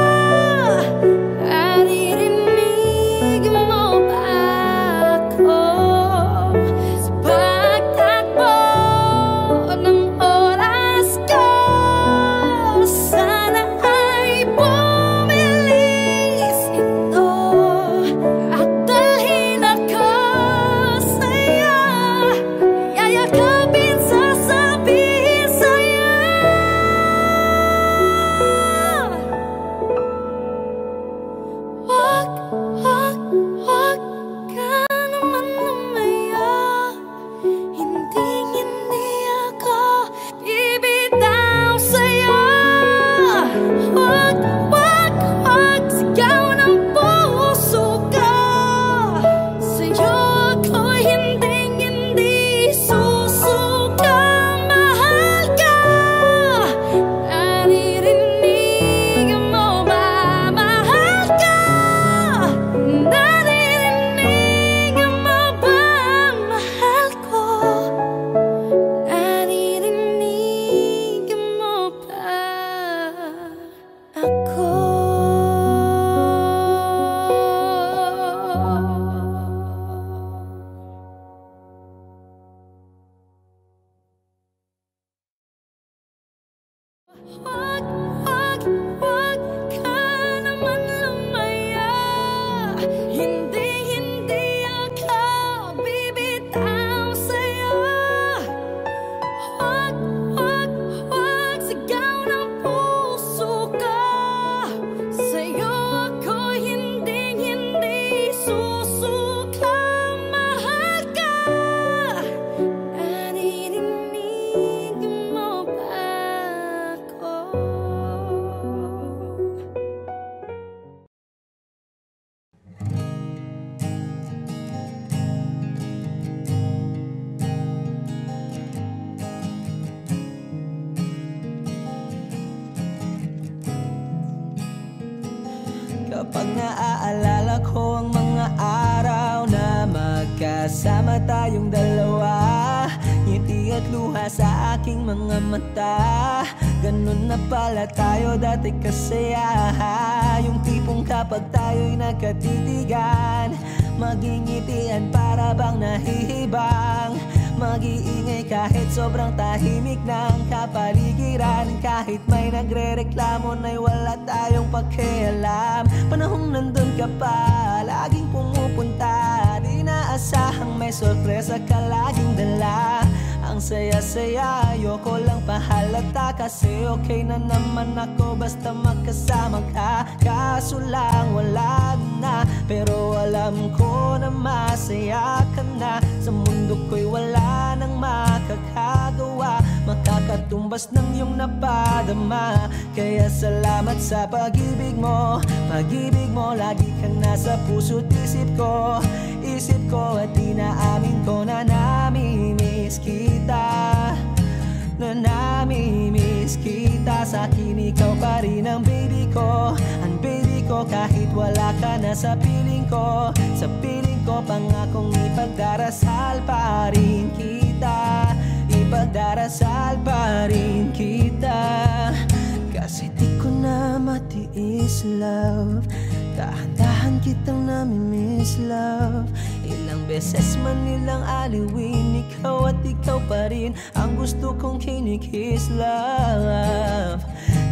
Speaker 5: Naririnig mo ba ako? Sa pagtakbo ng oras ko, sana ay bumilis ito at dalhin ako sa'yo. Yayakapin, sasabihin sa'yo. Huwag ka naman lumaya. Hindi ako bibitaw sa'yo. Huwag sigaw ng puso ko. Sa'yo ako'y hindi susuka. Mahal ka. Naririnig mo ba? Mahal ka. Naririnig mo ba? Mahal ko. Naririnig mo ba ako? Huwag ka naman lumaya. Hindi ako bibitaw sa'yo. Huwag sigaw ng puso ko. Sa'yo ako'y hindi susuka. Mahal ka. Naririnig mo ba ako?
Speaker 4: Kapag naaalala ko ang mga araw na magkasama tayong dalawa, ngiti at luha sa aking mga mata. Ganun na pala tayo dati kasaya. Yung tipong kapag tayo'y nagkatitigan, magingitian para bang nahihibang. Mag-iingay kahit sobrang tahimik ng kapaligiran. Kahit may nagre-reklamo na'y wala tayong pakialam. Panahong nandun ka pa, laging pumupunta. Di naasahang may sorpresa ka laging dala. Ang saya-saya, ayoko lang pahalata. Kasi okay na naman ako basta magkasama ka. Kaso lang wala na, pero alam ko na masaya ka na. Sa mundo ko'y wala nang makakagawa, makakatumbas ng iyong napadama. Kaya salamat sa pag-ibig mo. Pag-ibig mo, lagi kang nasa puso't isip ko. Isip ko at inaamin ko na namimiss kita. Na namimiss kita. Sa akin ikaw pa rin ang baby ko. Ang baby ko kahit wala ka na sa piling ko. Sa piling ko pangakong ipagdarasal pa rin kita. Ipagdarasal pa rin kita. Kasi di ko na matiis love. Dahan-dahan kitang namimiss love. Ilang beses man nilang aliwin, ikaw at ikaw pa rin ang gusto kong kinikiss love.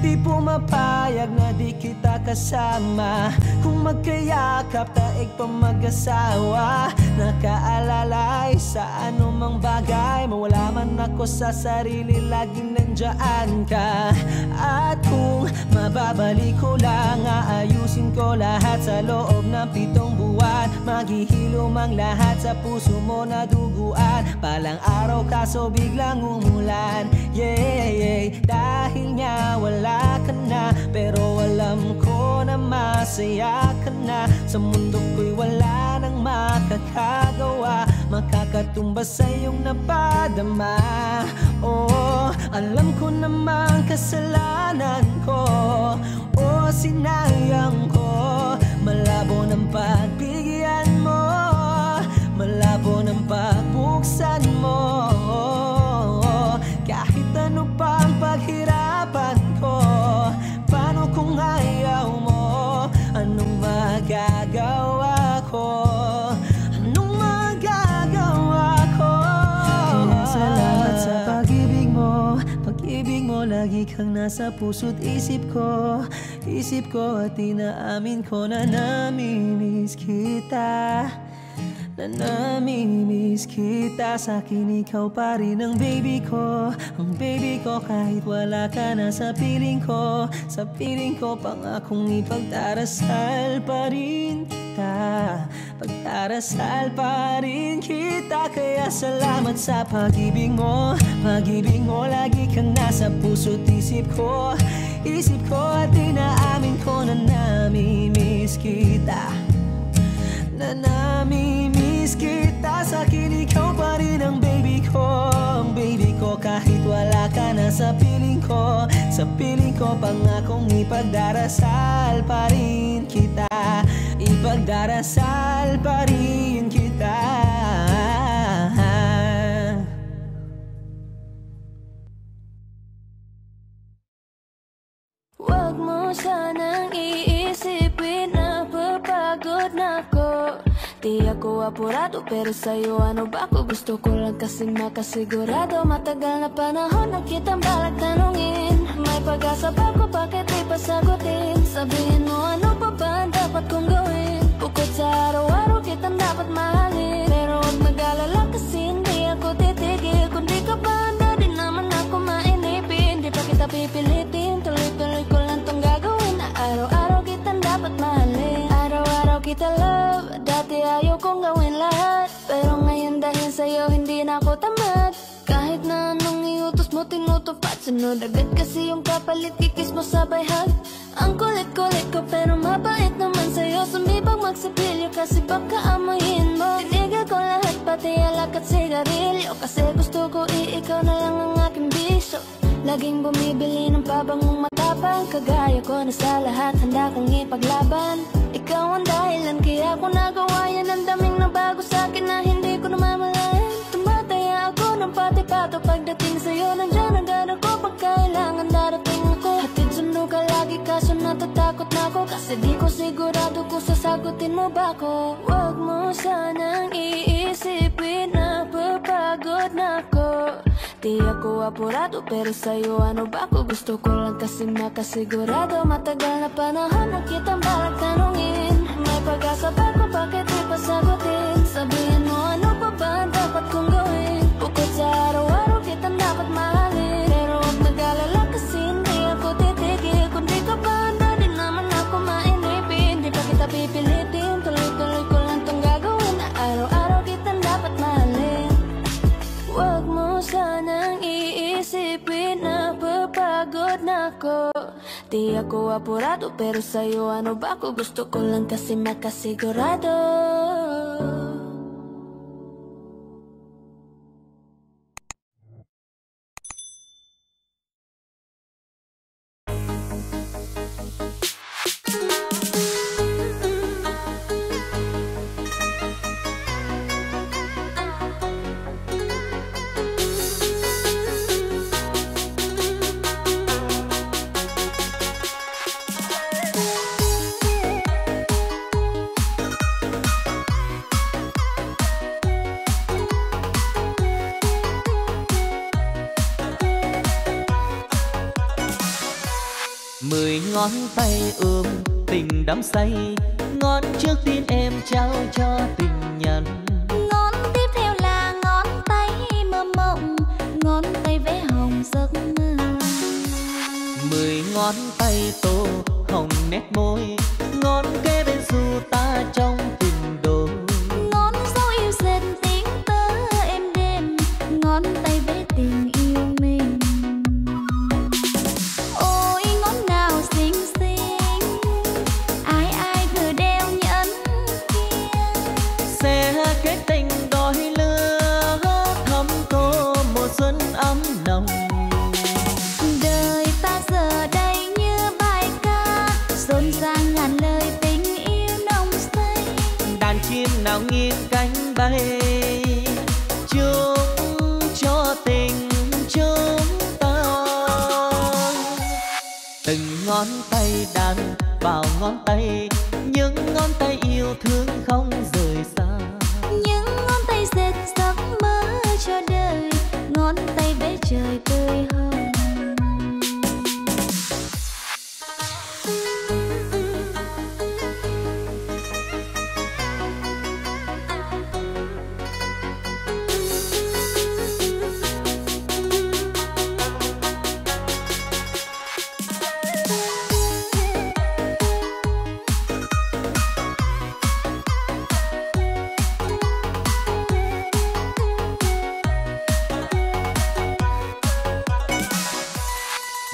Speaker 4: Di pumapayag na di kita kasama. Kung magkayakap taig pa mag-asawa. Nakaalalay sa anumang bagay. Mawala man ako sa sarili, laging nandiyan ka. At kung mababalik ko lang, aayusin ko lahat sa loob ng 7 buwan. Maghihilom ang lahat sa puso mo na duguan. Palang araw kaso biglang umulan. Yeah, dahil nga wala ka na, pero alam ko na masaya ka na. Sa mundo ko'y wala nang makakagawa, makakatumbas sa iyong napadama. Oh, alam ko namang kasalanan ko, oh, sinayang ko. Malabo ng pagbigyan mo, malabo ng pagbuksan mo. Kahit ano pang paghirapan ko, paano kung ayaw mo? Anong magagawa ko? Anong magagawa ko? Kaya salamat sa pag-ibig mo. Pag-ibig mo lagi kang nasa puso't isip ko. Isip ko at inaamin ko na namimiss kita. Na namimiss kita. Sa'kin ikaw pa rin ang baby ko. Ang baby ko kahit wala ka na sa piling ko. Sa piling ko pangakong ipagdarasal pa rin kita. Pagdarasal pa rin kita. Kaya salamat sa pag-ibig mo. Pag-ibig mo lagi kang nasa puso't isip ko. Isip ko at inaamin ko na namimiss kita. Na namimiss kita. Sa'kin ikaw pa rin ang baby ko. Ang baby ko kahit wala ka na sa piling ko. Sa piling ko pangakong ipagdarasal pa rin kita. Ipagdarasal pa rin kita.
Speaker 5: Huwag mo sanang iisipin na papagod na ako. Di ako apurado pero sa'yo ano ba ako? Gusto ko lang kasing makasigurado. Matagal na panahon na kitang balak tanungin. May pag-asa ba ko, bakit di pa sagutin? Sabihin mo ano pa ba ang dapat kong gawin? Bukod sa araw-araw kitang dapat mahalin. Pero huwag mag-alala kasi hindi ako titigil. Kung di ka ba handa di naman ako mainipin. Di pa kita pipilitin, tuloy-tuloy ko lang tong gagawin. Na araw-araw kitang dapat mahalin. Araw-araw kita love. Dati ayaw kong gawin lahat, pero ngayon dahil sa'yo hindi na ako tamad. Kahit na anong iutos mo tinutupad, sunod agad kasi yung kapalit, kikis mo sabay hug. Ang kulit-kulit ko pero mabait naman sa'yo. Sumibag magsipilyo kasi baka amoyin mo. Tinigil ko lahat pati alak at sigarilyo, kasi gusto ko ikaw na lang ang aking bisyo. Laging bumibili ng pabangong matapang, kagaya ko na sa lahat handa kong ipaglaban. Ikaw ang dahilan kaya ko nagawa yan. Ang daming nabago sa'kin na hindi ko namamalayan. Tumataya ako ng pati-pato pagdating sa'yo. Nandiyan agad ako pag kailangan darating ako. Hatid sundo ka lagi kaso natatakot na ako, kasi di ko sigurado kung sasagutin mo ba ko. Huwag mo sanang iisipin na papagod na ako. Di ako apurado pero sa'yo ano ba ako? Gusto ko lang kasi makasigurado. Matagal na panahon na kitang balak tanungin. May pag-asa ba ko, bakit di pa sagutin? Sabihin mo ano pa ba ang dapat kong gawin? Bukod sa araw-araw kitang dapat mahalin. Pero huwag mag-alala kasi hindi ako titigil. Kung di ka ba handa di naman ako mainipin. Di pa kita pipilitin, tuloy-tuloy ko lang tong gagawin. Na araw-araw kitang dapat mahalin. Huwag mo sanang iisipin na papagod na ako. Di ako apurado pero sa'yo ano ba ako? Gusto ko lang kasi makasigurado.
Speaker 7: Mười ngón tay ôm tình đắm say, ngón trước tiên em trao cho tình nhân.
Speaker 2: Ngón tiếp theo là ngón tay mơ mộng, ngón tay vẽ hồng giấc mơ.
Speaker 7: 10 ngón tay tô hồng nét môi, ngón kế bên du ta trong tình đôi. sẽ kết tình đôi lứa thắm tô mùa xuân ấm nồng.
Speaker 2: Đời ta giờ đây như bài ca rộn ràng ngàn lời tình yêu nồng say.
Speaker 7: Đàn chim nào nghiêng cánh bay chúc cho tình chúng ta. Từng ngón tay đàn vào ngón tay, những ngón tay yêu thương không rời xa.
Speaker 2: Những ngón tay dệt giấc mơ cho đời, ngón tay vẽ trời tươi hồng.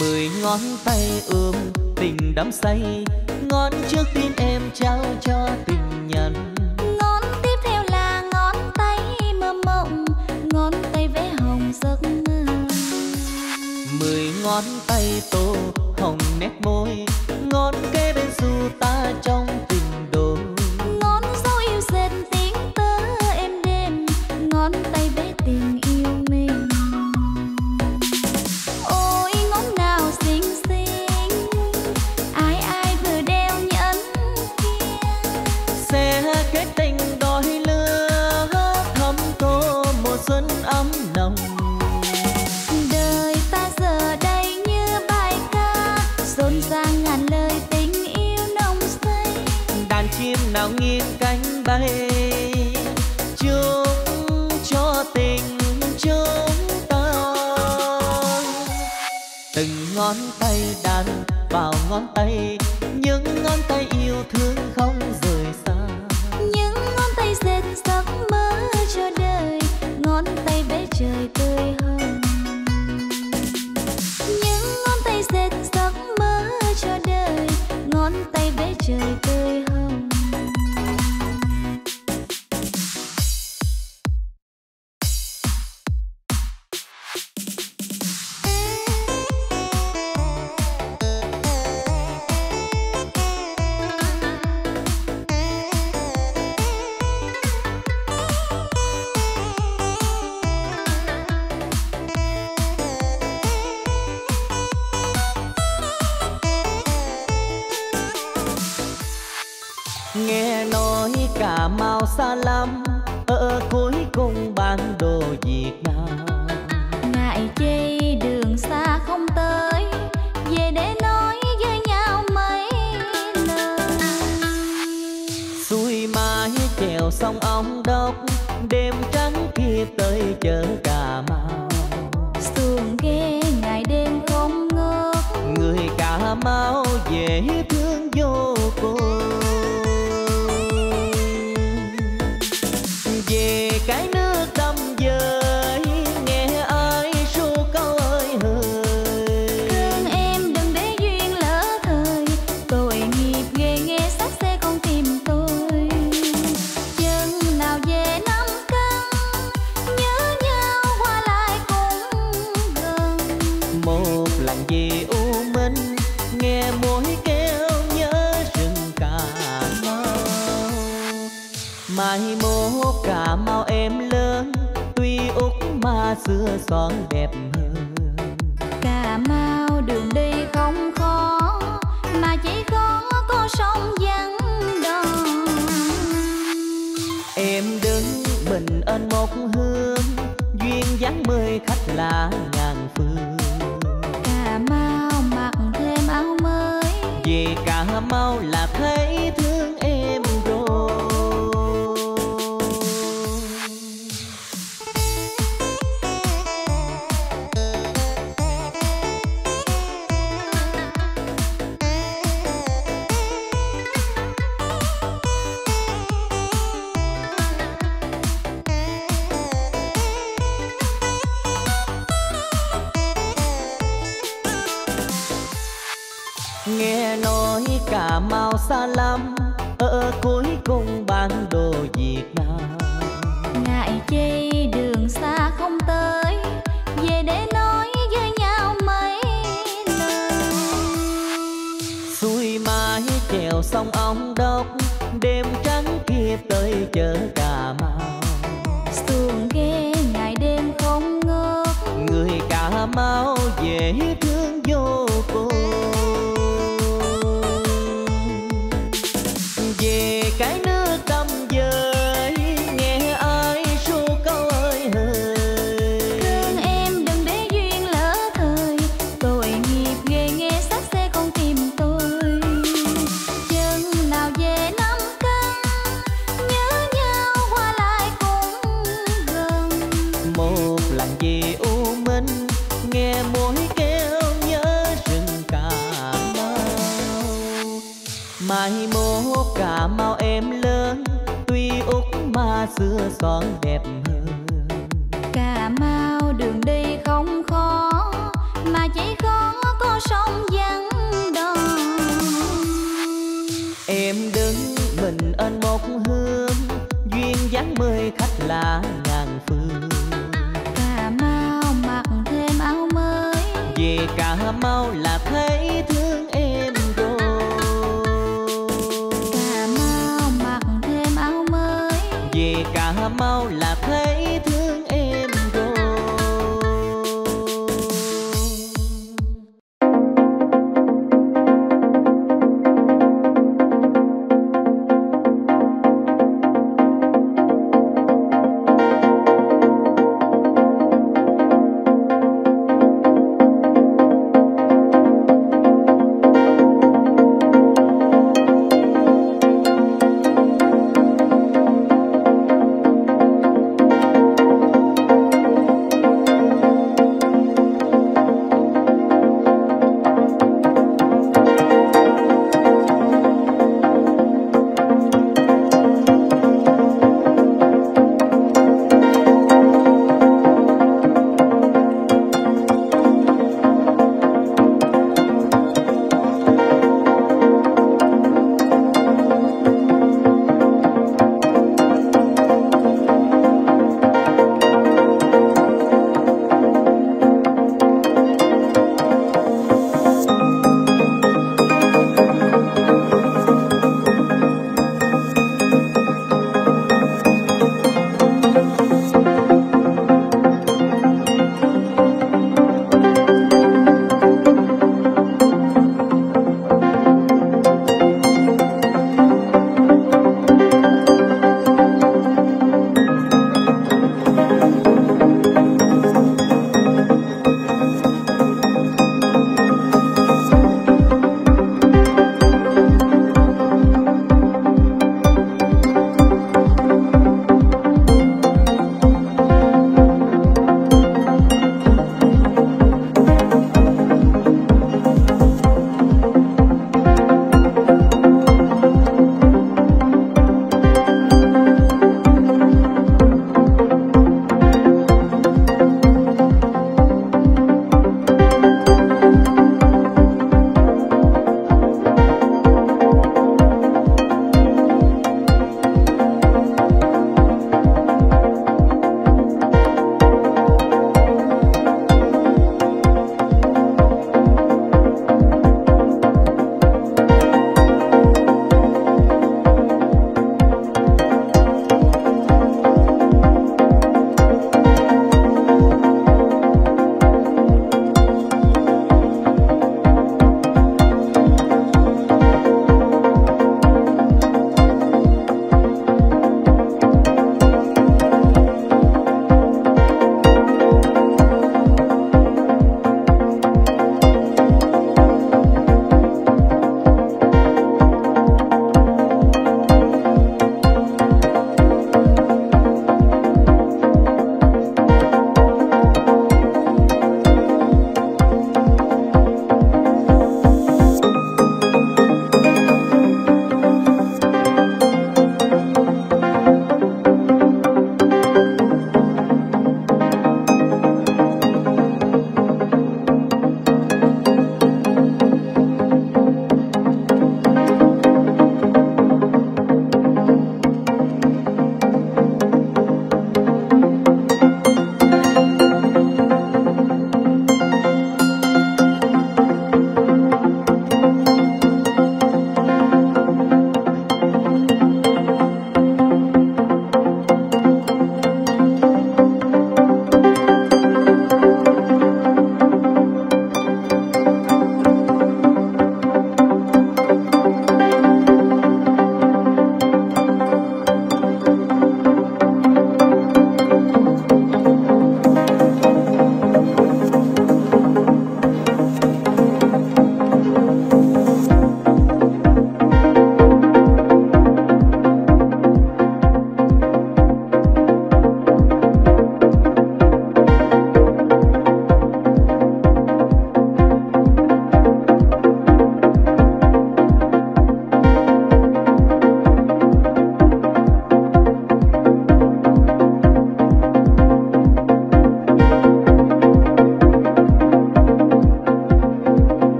Speaker 7: Mười ngón tay ôm tình đắm say, ngón trước tiên em trao cho tình nhân.
Speaker 2: Ngón tiếp theo là ngón tay mơ mộng, ngón tay vẽ hồng giấc mơ.
Speaker 7: 10 ngón tay tô hồng nét môi, ngón kế bên dù ta trong tình đôi.
Speaker 2: Ngón dấu yêu dệt tiếng tơ êm đềm, ngón tay vẽ tình yêu mình. Ôi ngón nào xinh xinh, ai ai vừa đeo nhẫn kia,
Speaker 7: Sẽ kết tình đôi lứa thắm tô mùa xuân ấm nồng.
Speaker 2: đời ta giờ đây như bài ca rộn ràng ngàn lời tình yêu nồng say.
Speaker 7: Đàn chim nào nghiêng cánh bay chúc cho tình chúng ta. Từng ngón tay đàn vào ngón tay, những ngón tay yêu thương không rời xa.
Speaker 2: Những ngón tay dệt giấc mơ cho đời, ngón tay vẽ trời tươi hồng. Những ngón tay dệt giấc mơ cho đời, ngón tay vẽ trời tươi hồng.
Speaker 7: Nghe nói Cà Mau xa lắm, ở cuối cùng bản đồ Việt Nam.
Speaker 2: Ngại chi đường xa không tới, về để nói với nhau mấy lời.
Speaker 7: Xuôi mái chèo sông Ông Đốc, đêm trắng kia tới chợ Cà Mau.
Speaker 2: Xuồng ghe ngày đêm không ngớt,
Speaker 7: Người Cà Mau dễ thương vô cùng. Về cái nước đầm dơi, nghe ai ru câu ơi hời.
Speaker 2: thương em đừng để duyên lỡ thời, tội nghiệp ghê nghe xác xe con tim tôi. Chân nào về năm cân, nhớ nhau qua lại cũng gần.
Speaker 7: Một lần về U Minh, nghe mối kêu nhớ rừng Cà Mau. Mai mốt Cà Mau em lớn, tuy Úc mà xưa son đẹp hơn.
Speaker 2: Cà Mau đường đi không khó, mà chỉ có sông vắng đò.
Speaker 7: Em đứng mình ơn một hương, duyên dáng mời khách là ngàn phương.
Speaker 2: Cà Mau mặc thêm áo mới,
Speaker 7: Về Cà Mau là thấy thương em rồi. Nghe nói Cà Mau xa lắm, ở cuối cùng bản đồ Việt Nam.
Speaker 2: chi đường xa không tới, về để nói với nhau mấy lời.
Speaker 7: Xuôi mái chèo sông Ông Đốc, đêm trắng kia tới chợ Cà Mau.
Speaker 2: Xuồng ghe ngày đêm không ngớt,
Speaker 7: Người Cà Mau dễ thương vô cùng. Về cái nước tâm giới, nghe ai ru câu ơi hời.
Speaker 2: thương em đừng để duyên lỡ thời, tội nghiệp ghê nghe xác xe con tim tôi. Chân nào về năm cân, nhớ nhau qua lại cũng gần.
Speaker 7: Một lần về U Minh, nghe mối kêu nhớ rừng Cà Mau. Mai mốt Cà Mau em lớn, tuy út mà xưa son đẹp hơn.
Speaker 2: Cà Mau đường đi không khó, mà chỉ khó có sông vắng đò.
Speaker 7: Em đứng mình anh một hương, duyên dáng mời khách là ngàn phương.
Speaker 2: Cà Mau mặc thêm áo mới,
Speaker 7: Về Cà Mau là thấy thương em rồi.
Speaker 2: Cà Mau mặc thêm áo mới,
Speaker 7: Về Cà Mau là thấy